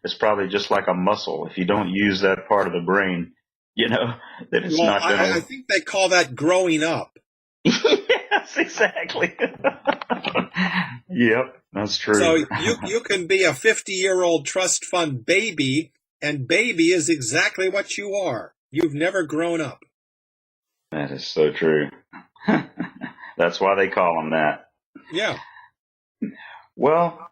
Speaker 2: It's probably just like a muscle. If you don't use that part of the brain, then it's not going to...
Speaker 3: I think they call that growing up.
Speaker 2: Yes, exactly. Yep, that's true.
Speaker 3: So you can be a 50-year-old trust fund baby, and baby is exactly what you are. You've never grown up.
Speaker 2: That is so true. That's why they call them that.
Speaker 3: Yeah.
Speaker 2: Well,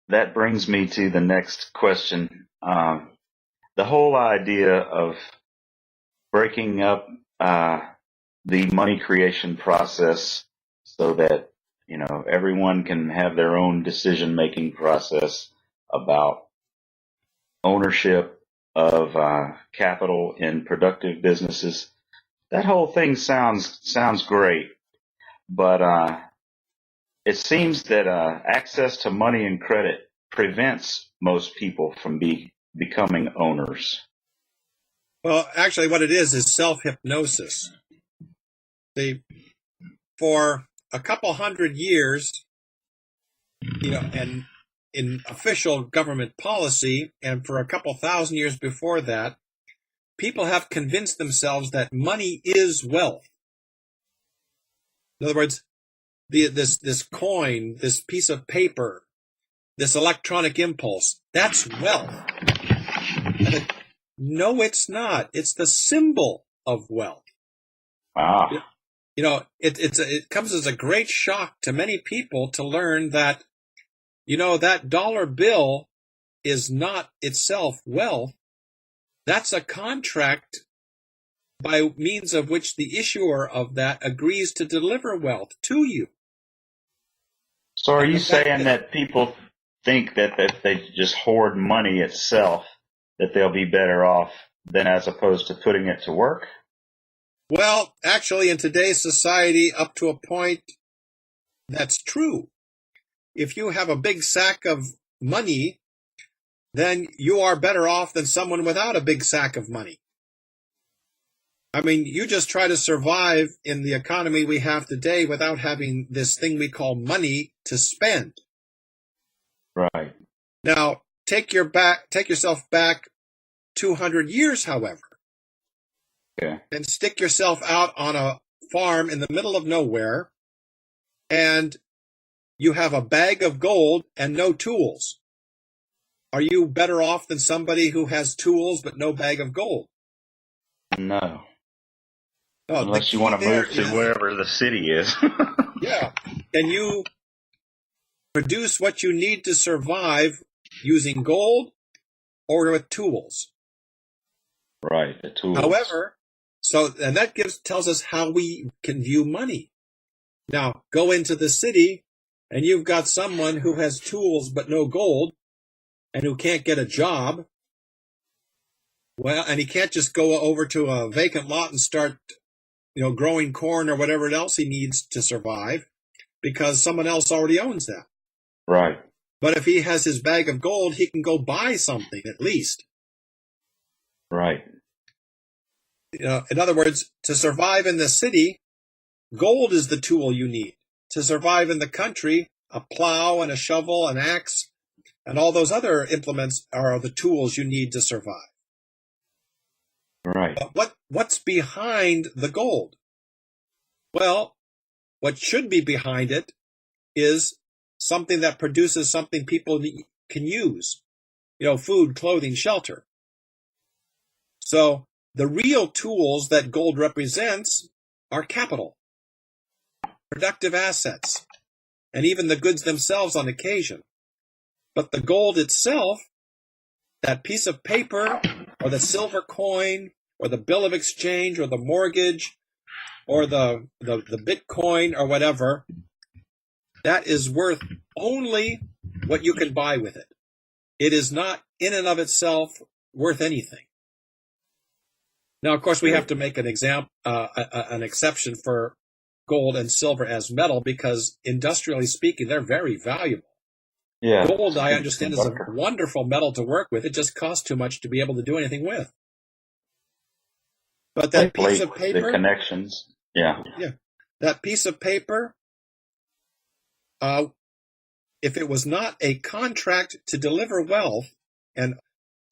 Speaker 2: that brings me to the next question. The whole idea of breaking up the money creation process so that, everyone can have their own decision-making process about ownership of capital in productive businesses. That whole thing sounds great, but it seems that access to money and credit prevents most people from becoming owners.
Speaker 3: Well, actually, what it is self-hypnosis. For a couple hundred years, and in official government policy, and for a couple thousand years before that, people have convinced themselves that money is wealth. In other words, this coin, this piece of paper, this electronic impulse, that's wealth. No, it's not. It's the symbol of wealth.
Speaker 2: Ah.
Speaker 3: It comes as a great shock to many people to learn that, that dollar bill is not itself wealth. That's a contract by means of which the issuer of that agrees to deliver wealth to you.
Speaker 2: So are you saying that people think that if they just hoard money itself, that they'll be better off than as opposed to putting it to work?
Speaker 3: Well, actually, in today's society, up to a point, that's true. If you have a big sack of money, then you are better off than someone without a big sack of money. I mean, you just try to survive in the economy we have today without having this thing we call money to spend.
Speaker 2: Right.
Speaker 3: Take yourself back 200 years, however.
Speaker 2: Okay.
Speaker 3: And stick yourself out on a farm in the middle of nowhere, and you have a bag of gold and no tools. Are you better off than somebody who has tools but no bag of gold?
Speaker 2: No. Unless you want to move to wherever the city is.
Speaker 3: Yeah. And you produce what you need to survive using gold or with tools.
Speaker 2: Right, the tools.
Speaker 3: However, and that tells us how we can view money. Now, go into the city, and you've got someone who has tools but no gold, and who can't get a job. Well, and he can't just go over to a vacant lot and start, growing corn or whatever else he needs to survive, because someone else already owns that.
Speaker 2: Right.
Speaker 3: But if he has his bag of gold, he can go buy something at least.
Speaker 2: Right.
Speaker 3: In other words, to survive in the city, gold is the tool you need. To survive in the country, a plow and a shovel, an axe, and all those other implements are the tools you need to survive.
Speaker 2: Right.
Speaker 3: But what's behind the gold? Well, what should be behind it is something that produces something people can use. Food, clothing, shelter. So the real tools that gold represents are capital, productive assets, and even the goods themselves on occasion. But the gold itself, that piece of paper or the silver coin or the bill of exchange or the mortgage or the Bitcoin or whatever, that is worth only what you can buy with it. It is not in and of itself worth anything. Now, of course, we have to make an exception for gold and silver as metal because, industrially speaking, they're very valuable.
Speaker 2: Yeah.
Speaker 3: Gold, I understand, is a wonderful metal to work with. It just costs too much to be able to do anything with. But that piece of paper,
Speaker 2: the connections, yeah,
Speaker 3: that piece of paper, if it was not a contract to deliver wealth, and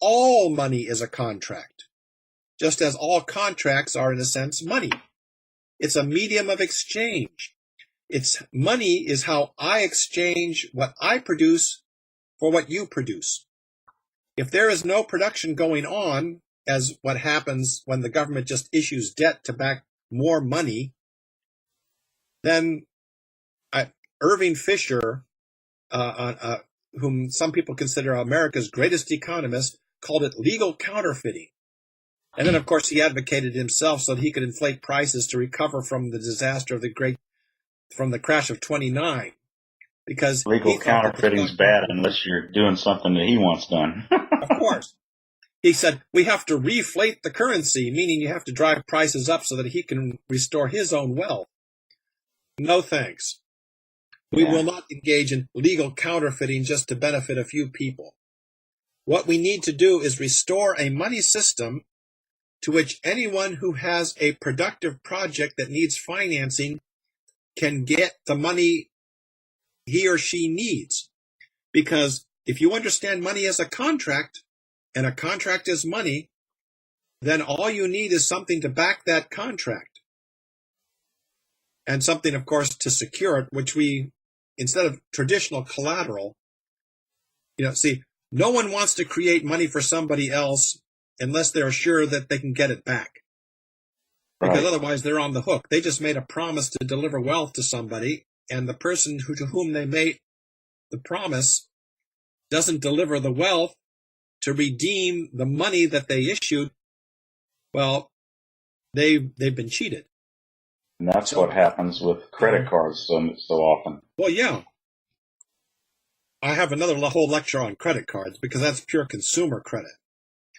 Speaker 3: all money is a contract, just as all contracts are, in a sense, money. It's a medium of exchange. Money is how I exchange what I produce for what you produce. If there is no production going on, as what happens when the government just issues debt to back more money, then Irving Fisher, whom some people consider America's greatest economist, called it legal counterfeiting. And then, of course, he advocated himself so that he could inflate prices to recover from the disaster of from the crash of 29. Because
Speaker 2: legal counterfeiting's bad unless you're doing something that he wants done.
Speaker 3: Of course. He said, we have to reflate the currency, meaning you have to drive prices up so that he can restore his own wealth. No thanks. We will not engage in legal counterfeiting just to benefit a few people. What we need to do is restore a money system to which anyone who has a productive project that needs financing can get the money he or she needs. Because if you understand money as a contract, and a contract is money, then all you need is something to back that contract. And something, of course, to secure it, which we, instead of traditional collateral, see, no one wants to create money for somebody else unless they're sure that they can get it back. Because otherwise they're on the hook. They just made a promise to deliver wealth to somebody, and the person to whom they made the promise doesn't deliver the wealth to redeem the money that they issued. Well, they've been cheated.
Speaker 2: And that's what happens with credit cards so often.
Speaker 3: Well, yeah. I have another whole lecture on credit cards because that's pure consumer credit.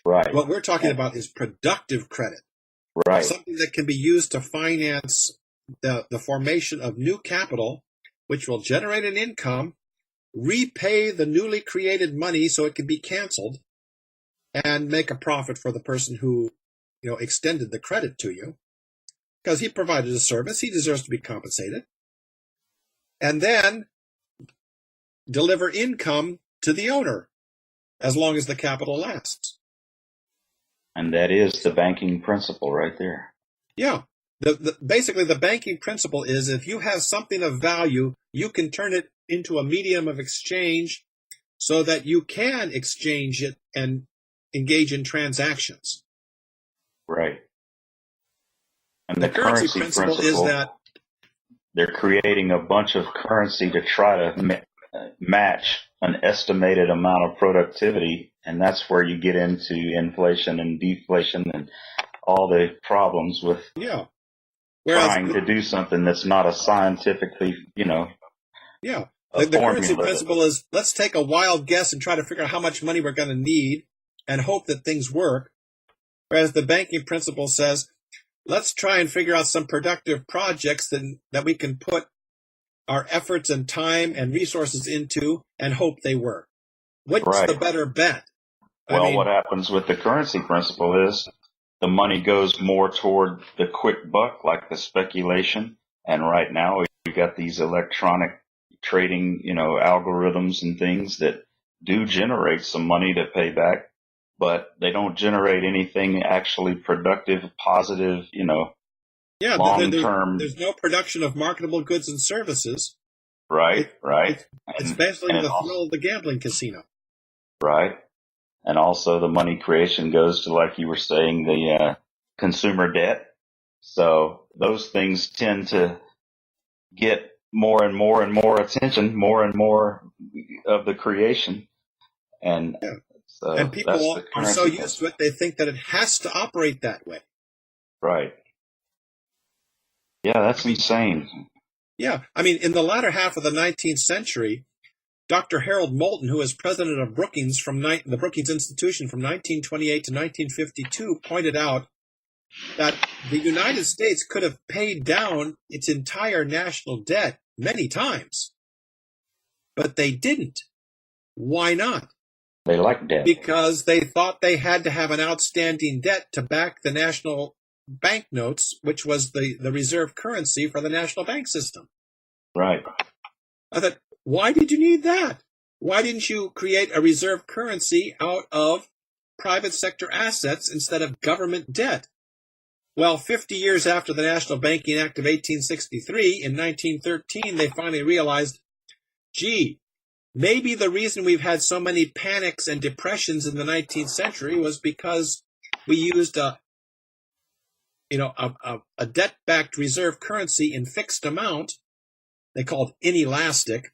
Speaker 2: Right.
Speaker 3: What we're talking about is productive credit.
Speaker 2: Right.
Speaker 3: Something that can be used to finance the formation of new capital, which will generate an income, repay the newly created money so it can be canceled, and make a profit for the person who, extended the credit to you. Because he provided a service, he deserves to be compensated. And then deliver income to the owner as long as the capital lasts.
Speaker 2: And that is the banking principle right there.
Speaker 3: Yeah. Basically, the banking principle is if you have something of value, you can turn it into a medium of exchange so that you can exchange it and engage in transactions.
Speaker 2: Right. And the
Speaker 3: currency principle is that
Speaker 2: they're creating a bunch of currency to try to match an estimated amount of productivity, and that's where you get into inflation and deflation and all the problems with trying to do something that's not a scientifically,
Speaker 3: Yeah. The currency principle is let's take a wild guess and try to figure out how much money we're going to need and hope that things work. Whereas the banking principle says, let's try and figure out some productive projects that we can put our efforts and time and resources into and hope they work. What's the better bet?
Speaker 2: Well, what happens with the currency principle is the money goes more toward the quick buck, like the speculation. And right now we've got these electronic trading, algorithms and things that do generate some money to pay back, but they don't generate anything actually productive, positive, long-term.
Speaker 3: There's no production of marketable goods and services.
Speaker 2: Right.
Speaker 3: It's basically the thrill of the gambling casino.
Speaker 2: Right. And also the money creation goes to, like you were saying, the consumer debt. So those things tend to get more and more and more attention, more and more of the creation. And so
Speaker 3: and people are so used to it, they think that it has to operate that way.
Speaker 2: Right. Yeah, that's insane.
Speaker 3: Yeah. I mean, in the latter half of the 19th century, Dr. Harold Moulton, who was president of Brookings the Brookings Institution from 1928 to 1952, pointed out that the United States could have paid down its entire national debt many times, but they didn't. Why not?
Speaker 2: They like debt.
Speaker 3: Because they thought they had to have an outstanding debt to back the national banknotes, which was the reserve currency for the national bank system.
Speaker 2: Right.
Speaker 3: I thought, why did you need that? Why didn't you create a reserve currency out of private sector assets instead of government debt? Well, 50 years after the National Banking Act of 1863, in 1913, they finally realized, gee, maybe the reason we've had so many panics and depressions in the 19th century was because we used a debt-backed reserve currency in fixed amount, they called inelastic,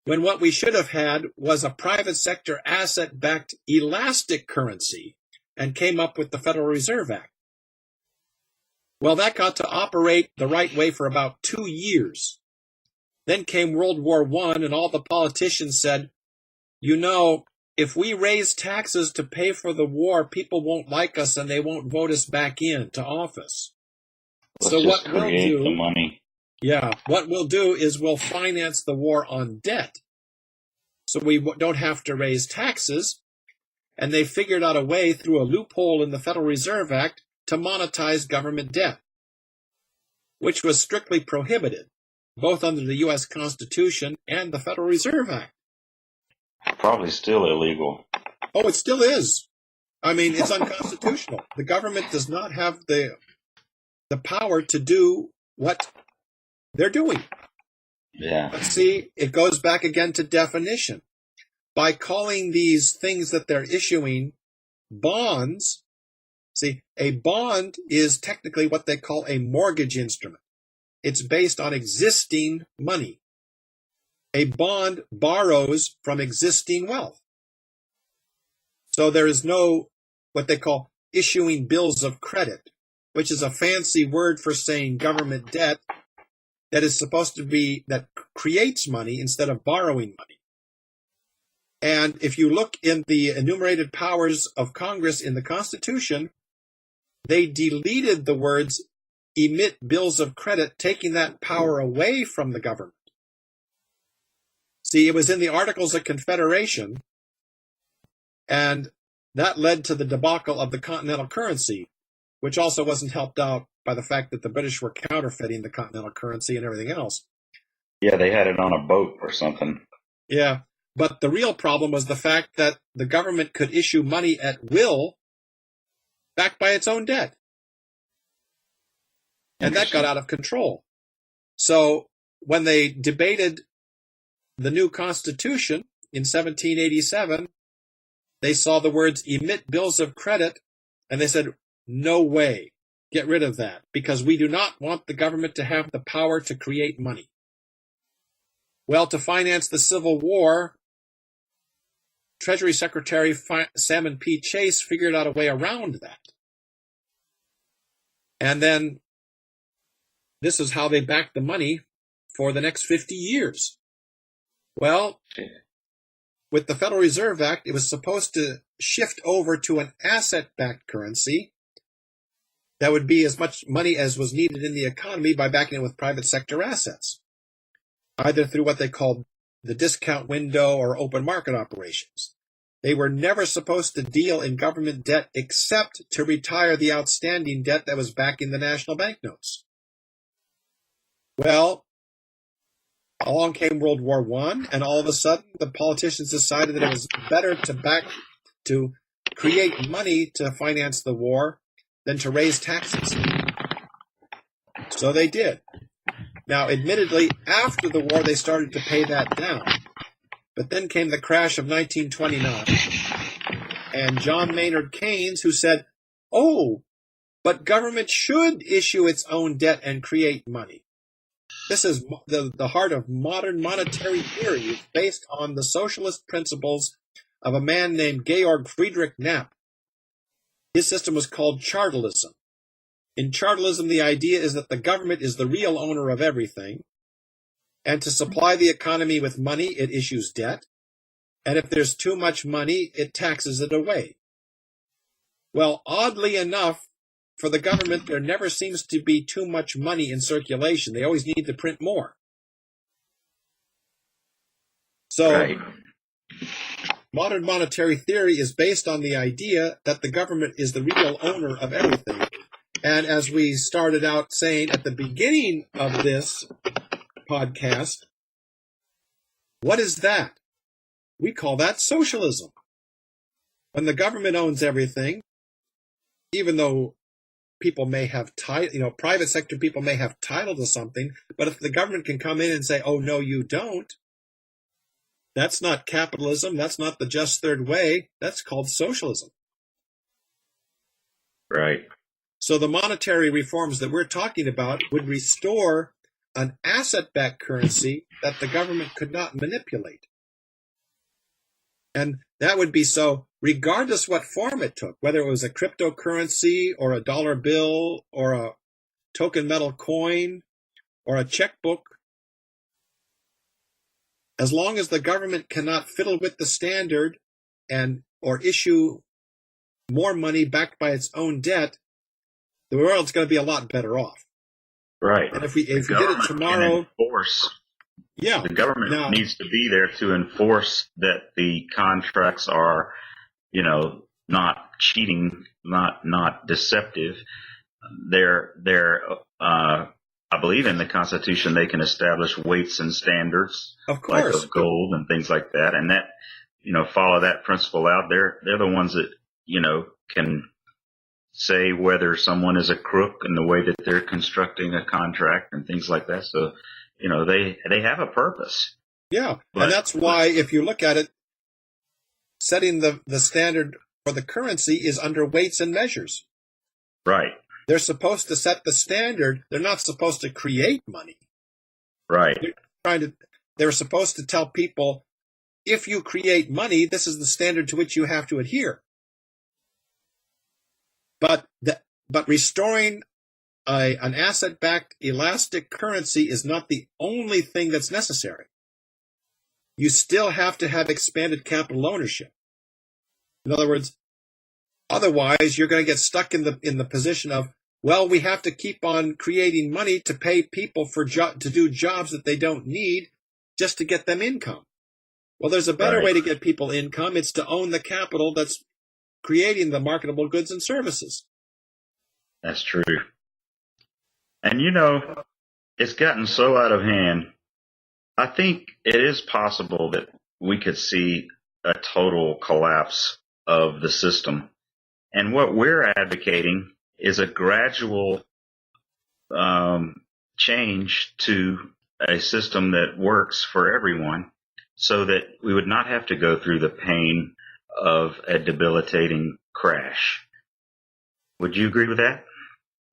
Speaker 3: when what we should have had was a private sector asset-backed elastic currency, and came up with the Federal Reserve Act. Well, that got to operate the right way for about 2 years. Then came World War I, and all the politicians said, if we raise taxes to pay for the war, people won't like us and they won't vote us back into office.
Speaker 2: So what we'll do, the money.
Speaker 3: Yeah, what we'll do is we'll finance the war on debt. So we don't have to raise taxes. And they figured out a way through a loophole in the Federal Reserve Act to monetize government debt, which was strictly prohibited, both under the U.S. Constitution and the Federal Reserve Act.
Speaker 2: Probably still illegal.
Speaker 3: Oh, it still is. I mean, it's unconstitutional. The government does not have the power to do what they're doing.
Speaker 2: Yeah.
Speaker 3: But see, it goes back again to definition. By calling these things that they're issuing bonds, see, a bond is technically what they call a mortgage instrument. It's based on existing money. A bond borrows from existing wealth. So there is no what they call issuing bills of credit, which is a fancy word for saying government debt that is supposed to be, that creates money instead of borrowing money. And if you look in the enumerated powers of Congress in the Constitution, they deleted the words emit bills of credit, taking that power away from the government. See, it was in the Articles of Confederation, and that led to the debacle of the continental currency, which also wasn't helped out by the fact that the British were counterfeiting the continental currency and everything else.
Speaker 2: Yeah, they had it on a boat or something.
Speaker 3: Yeah, but the real problem was the fact that the government could issue money at will backed by its own debt. And that got out of control. So when they debated the new Constitution in 1787, they saw the words emit bills of credit, and they said, no way, get rid of that, because we do not want the government to have the power to create money. Well, to finance the Civil War, Treasury Secretary Salmon P. Chase figured out a way around that. And then this is how they backed the money for the next 50 years. Well, with the Federal Reserve Act, it was supposed to shift over to an asset-backed currency, that would be as much money as was needed in the economy by backing it with private sector assets, either through what they called the discount window or open market operations. They were never supposed to deal in government debt except to retire the outstanding debt that was backing the national banknotes. Well, along came World War I, and all of a sudden the politicians decided that it was better to create money to finance the war than to raise taxes. So they did. Now, admittedly, after the war, they started to pay that down. But then came the crash of 1929, and John Maynard Keynes, who said, oh, but government should issue its own debt and create money. This is the heart of modern monetary theory, based on the socialist principles of a man named Georg Friedrich Knapp. His system was called chartalism. In chartalism, the idea is that the government is the real owner of everything, and to supply the economy with money, it issues debt, and if there's too much money, it taxes it away. Well, oddly enough, for the government, there never seems to be too much money in circulation. They always need to print more. So,
Speaker 2: Right.
Speaker 3: Modern monetary theory is based on the idea that the government is the real owner of everything. And as we started out saying at the beginning of this podcast, what is that? We call that socialism. When the government owns everything, even though people may have private sector people may have title to something, but if the government can come in and say, oh, no, you don't, that's not capitalism, that's not the just third way, that's called socialism.
Speaker 2: Right.
Speaker 3: So the monetary reforms that we're talking about would restore an asset-backed currency that the government could not manipulate. And that would be so regardless what form it took, whether it was a cryptocurrency or a dollar bill or a token metal coin or a checkbook. As long as the government cannot fiddle with the standard or issue more money backed by its own debt, the world's going to be a lot better off.
Speaker 2: Right.
Speaker 3: And if we did it tomorrow,
Speaker 2: the government needs to be there to enforce that the contracts are, not cheating, not deceptive. I believe in the Constitution they can establish weights and standards,
Speaker 3: of course,
Speaker 2: like of gold and things like that, and that follow that principle out. They're the ones that can say whether someone is a crook in the way that they're constructing a contract and things like that. So, they have a purpose.
Speaker 3: Yeah, and that's why if you look at it, setting the standard for the currency is under weights and measures.
Speaker 2: Right.
Speaker 3: They're supposed to set the standard. They're not supposed to create money.
Speaker 2: Right.
Speaker 3: They're supposed to tell people, if you create money, this is the standard to which you have to adhere. But restoring an asset-backed elastic currency is not the only thing that's necessary. You still have to have expanded capital ownership. In other words, otherwise you're going to get stuck in the position of, well, we have to keep on creating money to pay people to do jobs that they don't need just to get them income. Well, there's a better way to get people income. It's to own the capital that's creating the marketable goods and services.
Speaker 2: That's true. And it's gotten so out of hand. I think it is possible that we could see a total collapse of the system. And what we're advocating is a gradual change to a system that works for everyone, so that we would not have to go through the pain of a debilitating crash. Would you agree with that?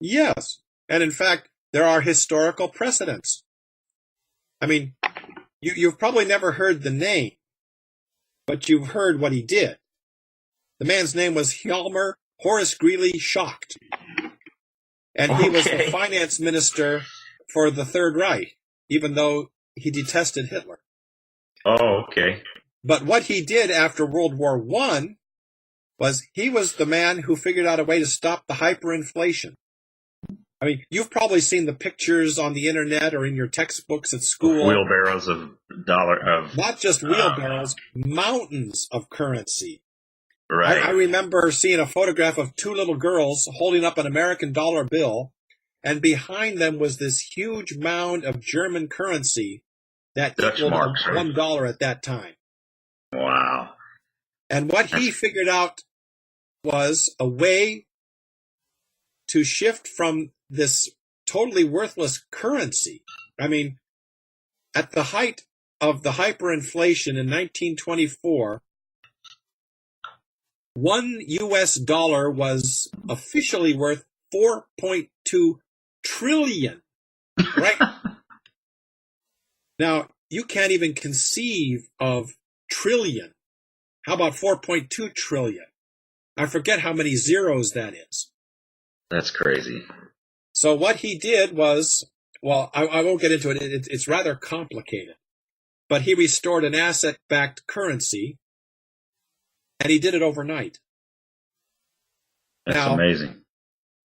Speaker 3: Yes. And in fact, there are historical precedents. I mean, you've probably never heard the name, but you've heard what he did. The man's name was Hjalmar Horace Greeley Schacht. And he was the finance minister for the Third Reich, even though he detested Hitler.
Speaker 2: Oh, okay.
Speaker 3: But what he did after World War I was he was the man who figured out a way to stop the hyperinflation. I mean, you've probably seen the pictures on the internet or in your textbooks at school.
Speaker 2: Wheelbarrows of
Speaker 3: not just wheelbarrows, mountains of currency.
Speaker 2: Right.
Speaker 3: I remember seeing a photograph of two little girls holding up an American dollar bill, and behind them was this huge mound of German currency that
Speaker 2: Dutch
Speaker 3: equaled
Speaker 2: marks,
Speaker 3: $1 at that time.
Speaker 2: Wow.
Speaker 3: And what he figured out was a way to shift from this totally worthless currency. I mean, at the height of the hyperinflation in 1924, one U.S. dollar was officially worth 4.2 trillion, right? Now, you can't even conceive of trillion. How about 4.2 trillion? I forget how many zeros that is.
Speaker 2: That's crazy.
Speaker 3: So what he did was, well, I won't get into it. It's rather complicated. But he restored an asset-backed currency, and he did it overnight.
Speaker 2: That's
Speaker 3: now,
Speaker 2: amazing.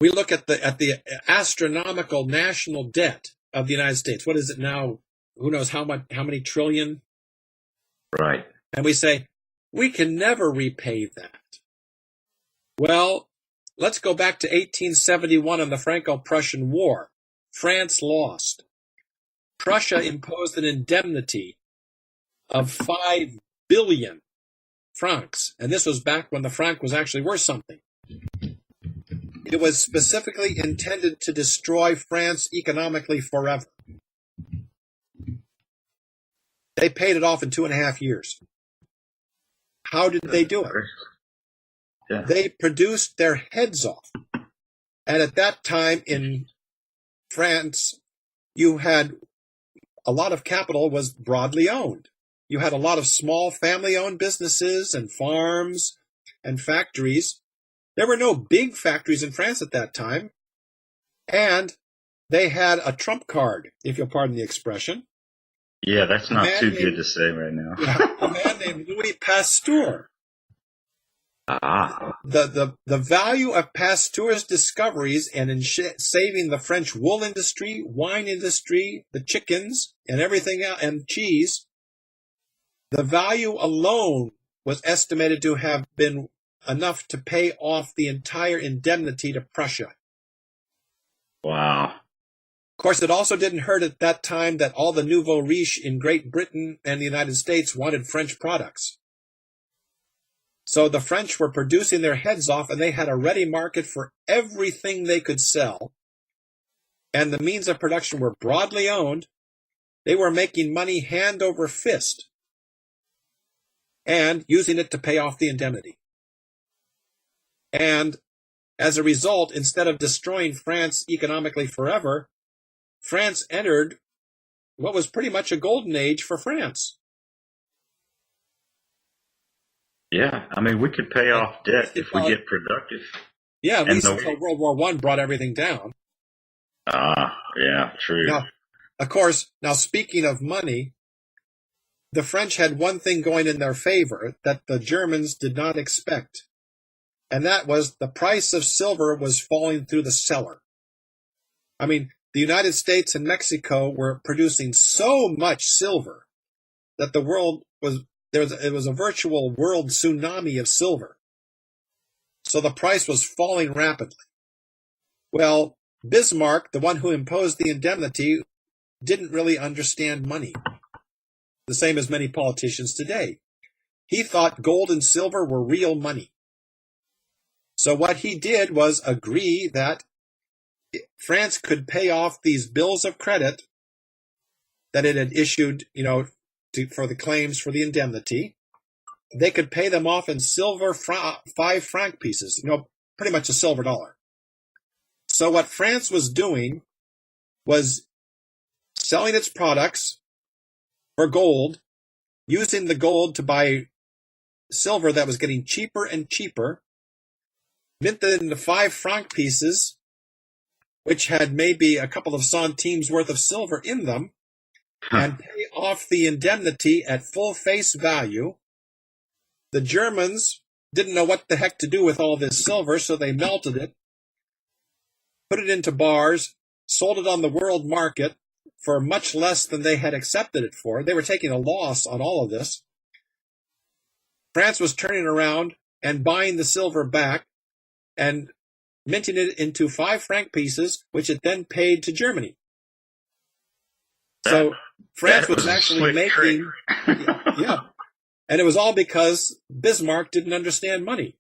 Speaker 3: We look at the astronomical national debt of the United States. What is it now? Who knows how many trillion?
Speaker 2: Right.
Speaker 3: And we say, we can never repay that. Well, let's go back to 1871 and the Franco-Prussian War. France lost. Prussia imposed an indemnity of 5 billion francs. And this was back when the franc was actually worth something. It was specifically intended to destroy France economically forever. They paid it off in 2.5 years. How did they do it?
Speaker 2: Yeah.
Speaker 3: They produced their heads off. And at that time in France, you had a lot of capital was broadly owned. You had a lot of small family-owned businesses and farms and factories. There were no big factories in France at that time. And they had a trump card, if you'll pardon the expression.
Speaker 2: Yeah, that's not too good to say right now.
Speaker 3: Yeah, a man named Louis Pasteur.
Speaker 2: Ah.
Speaker 3: The value of Pasteur's discoveries and in saving the French wool industry, wine industry, the chickens, and everything else, and cheese, the value alone was estimated to have been enough to pay off the entire indemnity to Prussia.
Speaker 2: Wow.
Speaker 3: Of course, it also didn't hurt at that time that all the nouveau riche in Great Britain and the United States wanted French products. So the French were producing their heads off, and they had a ready market for everything they could sell. And the means of production were broadly owned. They were making money hand over fist and using it to pay off the indemnity. And as a result, instead of destroying France economically forever, France entered what was pretty much a golden age for France.
Speaker 2: Yeah, I mean, we could pay off debt if we get productive.
Speaker 3: Yeah, at least until World War I brought everything down.
Speaker 2: Yeah, true.
Speaker 3: Now, of course, now speaking of money, the French had one thing going in their favor that the Germans did not expect, and that was the price of silver was falling through the cellar. I mean, the United States and Mexico were producing so much silver that the world was it was a virtual world tsunami of silver. So the price was falling rapidly. Well, Bismarck, the one who imposed the indemnity, didn't really understand money, the same as many politicians today. He thought gold and silver were real money. So what he did was agree that France could pay off these bills of credit that it had issued, for the claims for the indemnity. They could pay them off in silver 5 franc pieces, pretty much a silver dollar. So what France was doing was selling its products for gold, using the gold to buy silver that was getting cheaper and cheaper, minted into 5 franc pieces, which had maybe a couple of centimes worth of silver in them, and pay off the indemnity at full face value. The Germans didn't know what the heck to do with all this silver, so they melted it. put it into bars, sold it on the world market for much less than they had accepted it for. They were taking a loss on all of this. France was turning around and buying the silver back and minting it into 5 franc pieces, which it then paid to Germany. So France was actually making, yeah, and it was all because Bismarck didn't understand money.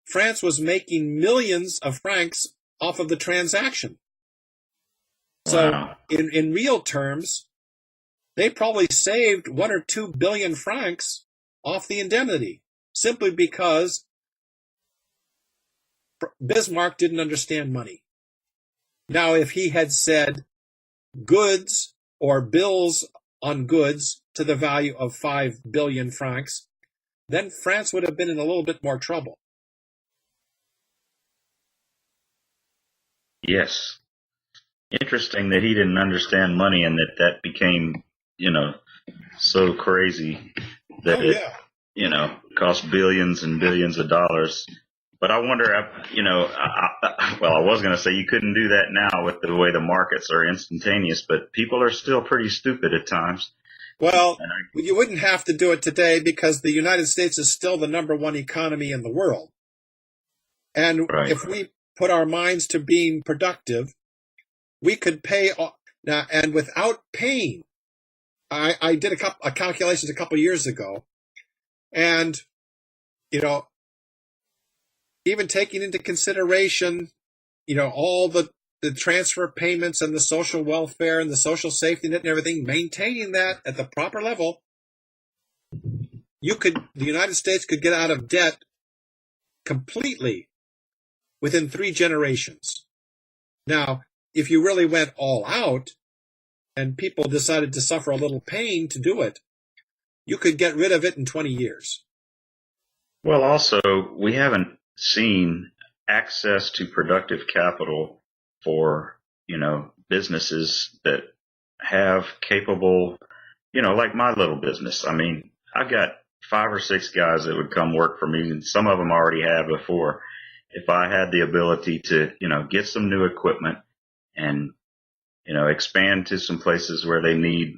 Speaker 3: France was making millions of francs off of the transaction. So
Speaker 2: Wow.
Speaker 3: in real terms, they probably saved 1 or 2 billion francs off the indemnity simply because Bismarck didn't understand money. Now, if he had said goods or bills on goods to the value of 5 billion francs, then France would have been in a little bit more trouble.
Speaker 2: Yes. Interesting that he didn't understand money and that became, so crazy that cost billions and billions of dollars. But I wonder, I was going to say you couldn't do that now with the way the markets are instantaneous, but people are still pretty stupid at times.
Speaker 3: Well, you wouldn't have to do it today because the United States is still the #1 economy in the world. And if we put our minds to being productive, we could pay now, and without paying. I did a calculations a couple years ago, and even taking into consideration, all the transfer payments and the social welfare and the social safety net and everything, maintaining that at the proper level, the United States could get out of debt completely within 3 generations. Now, if you really went all out and people decided to suffer a little pain to do it, you could get rid of it in 20 years.
Speaker 2: Well, also, we haven't seen access to productive capital for, businesses that have capable, like my little business. I mean, I've got 5 or 6 guys that would come work for me, and some of them already have before. If I had the ability to, get some new equipment and, expand to some places where they need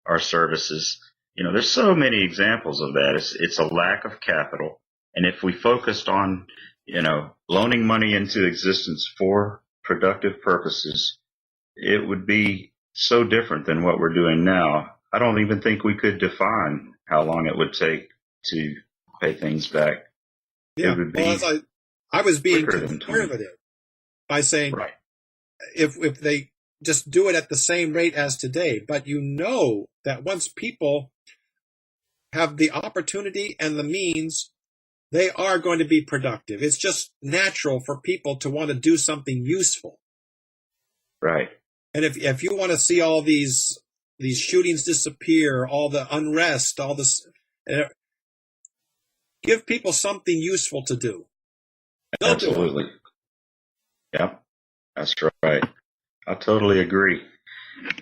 Speaker 2: our services, there's so many examples of that. It's a lack of capital. And if we focused on, loaning money into existence for productive purposes, it would be so different than what we're doing now. I don't even think we could define how long it would take to pay things back.
Speaker 3: Yeah, I was being
Speaker 2: quicker
Speaker 3: conservative by saying if they just do it at the same rate as today, but that once people have the opportunity and the means, they are going to be productive. It's just natural for people to want to do something useful.
Speaker 2: Right.
Speaker 3: And if you want to see all these shootings disappear, all the unrest, all this, give people something useful to do.
Speaker 2: Absolutely. Yep, that's right. I totally agree.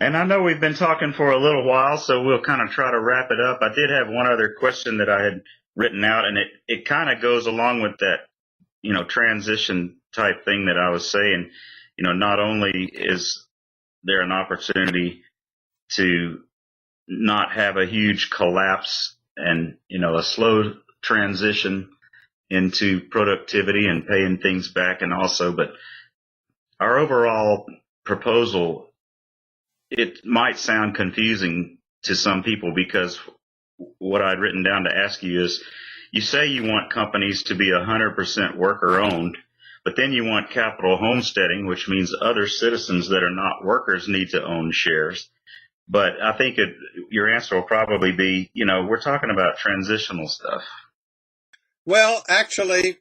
Speaker 2: And I know we've been talking for a little while, so we'll kind of try to wrap it up. I did have one other question that I had written out, and it kind of goes along with that, transition type thing that I was saying. Not only is there an opportunity to not have a huge collapse and, a slow transition into productivity and paying things back, and also, but our overall proposal, it might sound confusing to some people because what I'd written down to ask you is, you say you want companies to be 100% worker owned, but then you want capital homesteading, which means other citizens that are not workers need to own shares. But I think your answer will probably be, we're talking about transitional stuff.
Speaker 3: Well, actually,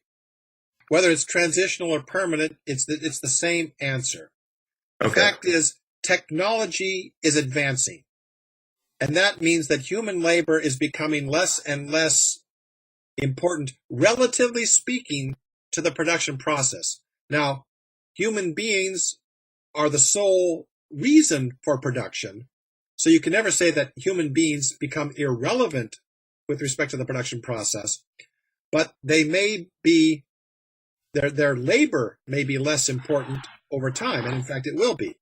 Speaker 3: whether it's transitional or permanent, it's the same answer. The fact is, technology is advancing. And that means that human labor is becoming less and less important, relatively speaking, to the production process. Now, human beings are the sole reason for production. So you can never say that human beings become irrelevant with respect to the production process, but they may be, their labor may be less important over time, and in fact it will be.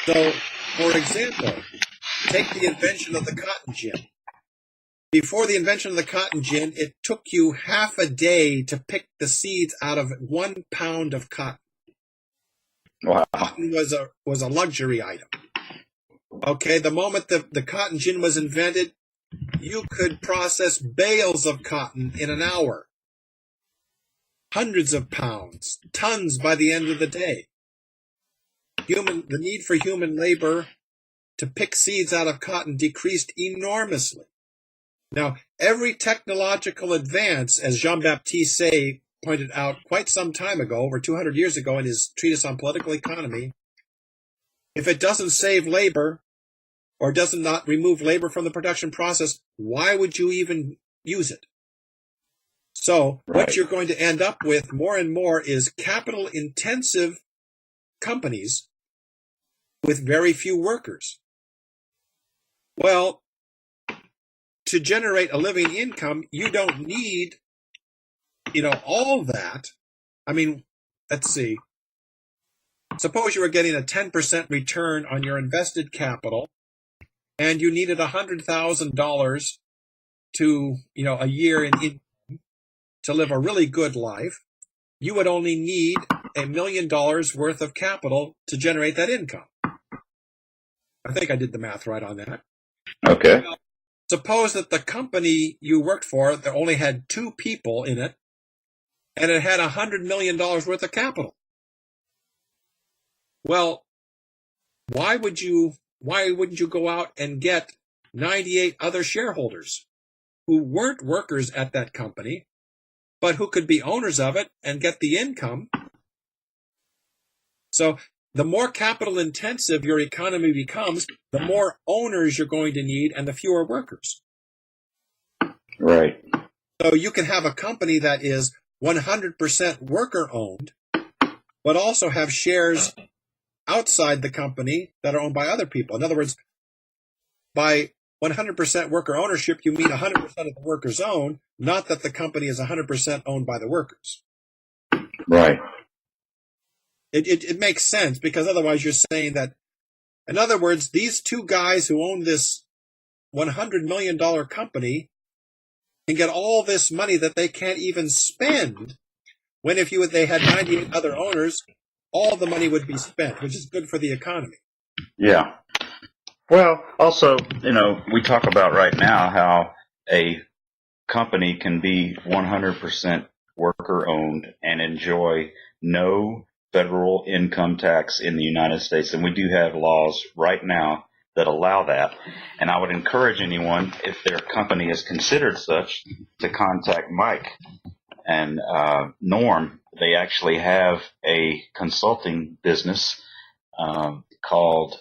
Speaker 3: So, for example, take the invention of the cotton gin. Before the invention of the cotton gin, it took you half a day to pick the seeds out of 1 pound of cotton.
Speaker 2: Wow.
Speaker 3: Cotton was a luxury item. Okay, the moment the cotton gin was invented, you could process bales of cotton in an hour. Hundreds of pounds, tons by the end of the day. The need for human labor to pick seeds out of cotton decreased enormously. Now, every technological advance, as Jean-Baptiste Say pointed out quite some time ago, over 200 years ago in his treatise on political economy, if it doesn't save labor or does not remove labor from the production process, why would you even use it? So what you're going to end up with more and more is capital-intensive companies with very few workers. Well, to generate a living income, you don't need, all that. I mean, let's see. Suppose you were getting a 10% return on your invested capital, and you needed $100,000 to, a year in income to live a really good life. You would only need $1 million worth of capital to generate that income. I think I did the math right on that.
Speaker 2: Okay.
Speaker 3: Now, suppose that the company you worked for that only had 2 people in it, and it had $100 million worth of capital. Well, why wouldn't you go out and get 98 other shareholders who weren't workers at that company, but who could be owners of it and get the income? So the more capital intensive your economy becomes, the more owners you're going to need and the fewer workers.
Speaker 2: Right.
Speaker 3: So you can have a company that is 100% worker owned, but also have shares outside the company that are owned by other people. In other words, by 100% worker ownership, you mean 100% of the workers own, not that the company is 100% owned by the workers.
Speaker 2: Right.
Speaker 3: It makes sense, because otherwise you're saying that, in other words, these 2 guys who own this $100 million company can get all this money that they can't even spend, when if they had 98 other owners, all the money would be spent, which is good for the economy.
Speaker 2: Yeah. Well, also, we talk about right now how a company can be 100% worker owned and enjoy no federal income tax in the United States. And we do have laws right now that allow that. And I would encourage anyone, if their company is considered such, to contact Mike and Norm. They actually have a consulting business called,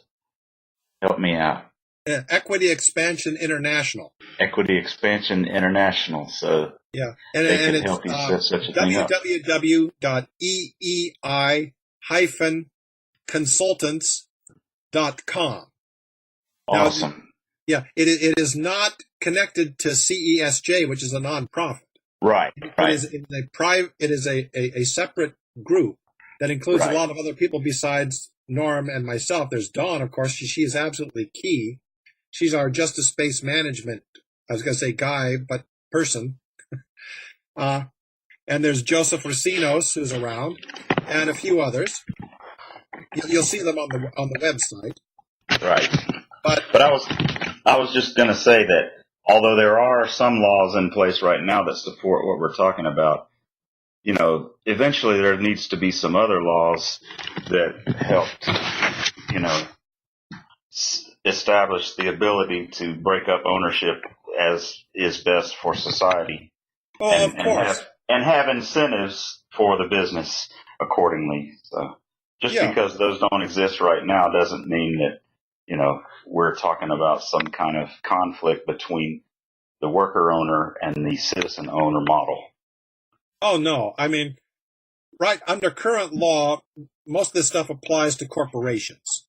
Speaker 2: help me out,
Speaker 3: Equity Expansion International.
Speaker 2: Equity Expansion International. So
Speaker 3: yeah,
Speaker 2: they can help you set such a thing up.
Speaker 3: www.eei-consultants.com.
Speaker 2: Awesome.
Speaker 3: Now, yeah, it is not connected to CESJ, which is a nonprofit.
Speaker 2: Right.
Speaker 3: It is a separate group that includes a lot of other people besides Norm and myself. There's Dawn, of course. She is absolutely key. She's our justice-based management, I was going to say guy, but person. And there's Joseph Racinos, who's around, and a few others. You'll see them on the website. Right.
Speaker 2: But I was just going to say that although there are some laws in place right now that support what we're talking about, eventually there needs to be some other laws that help, establish the ability to break up ownership as is best for society.
Speaker 3: Oh, of course.
Speaker 2: And have incentives for the business accordingly. So just because those don't exist right now doesn't mean that, we're talking about some kind of conflict between the worker owner and the citizen owner model.
Speaker 3: Oh, no. I mean, right, under current law, most of this stuff applies to corporations.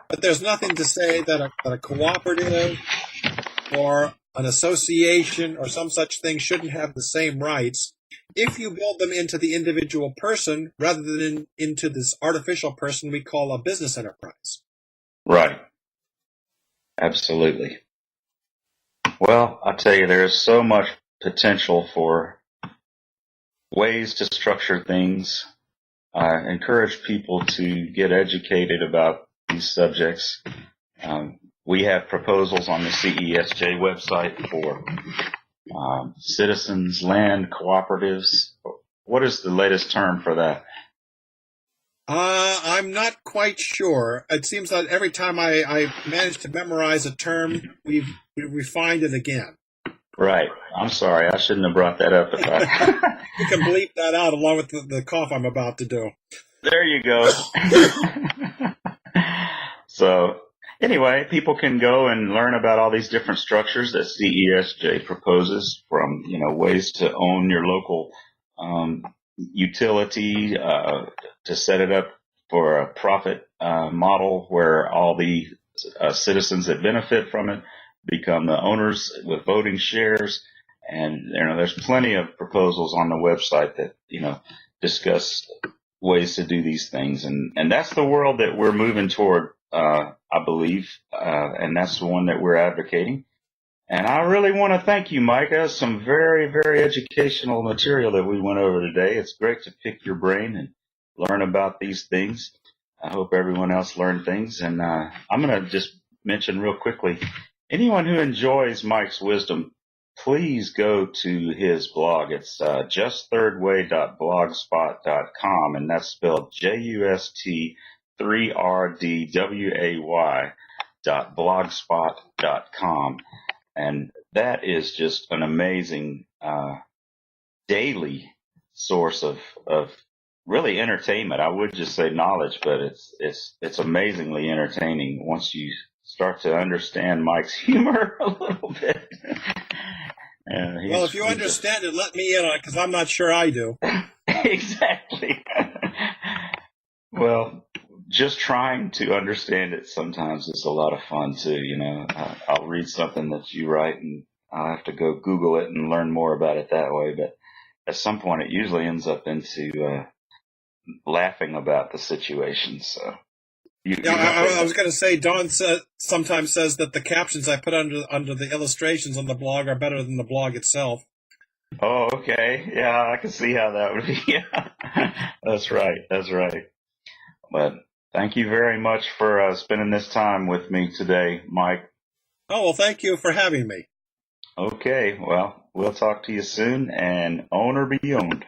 Speaker 3: But there's nothing to say that a cooperative or an association or some such thing shouldn't have the same rights if you build them into the individual person rather than into this artificial person we call a business enterprise.
Speaker 2: Right. Absolutely. Well, I'll tell you, there's so much potential for ways to structure things. I encourage people to get educated about these subjects. We have proposals on the CESJ website for citizens, land cooperatives. What is the latest term for that?
Speaker 3: I'm not quite sure. It seems that every time I manage to memorize a term, we refined it again.
Speaker 2: Right. I'm sorry. I shouldn't have brought that up.
Speaker 3: You can bleep that out along with the cough I'm about to do.
Speaker 2: There you go. So anyway, people can go and learn about all these different structures that CESJ proposes, from, ways to own your local utility, to set it up for a profit model where all the citizens that benefit from it become the owners with voting shares. And there's plenty of proposals on the website that discuss ways to do these things, and that's the world that we're moving toward, I believe, and that's the one that we're advocating. And I really want to thank you, Mike. That's some very, very educational material that we went over today. It's great to pick your brain and learn about these things. I hope everyone else learned things. And I'm going to just mention real quickly, anyone who enjoys Mike's wisdom, please go to his blog. It's justthirdway.blogspot.com, and that's spelled JUST3RDWAY.blogspot.com. And that is just an amazing daily source of really entertainment. I would just say knowledge, but it's amazingly entertaining once you start to understand Mike's humor a little bit.
Speaker 3: Well, if you understand it, let me in on it, because I'm not sure I do.
Speaker 2: Exactly. Well, just trying to understand it sometimes is a lot of fun too. I'll read something that you write and I'll have to go Google it and learn more about it that way. But at some point, it usually ends up into laughing about the situation. So.
Speaker 3: I was going to say, Don sometimes says that the captions I put under the illustrations on the blog are better than the blog itself.
Speaker 2: Oh, okay. Yeah, I can see how that would be. Yeah. That's right. But thank you very much for spending this time with me today, Mike.
Speaker 3: Oh, well, thank you for having me.
Speaker 2: Okay. Well, we'll talk to you soon, and own or be owned.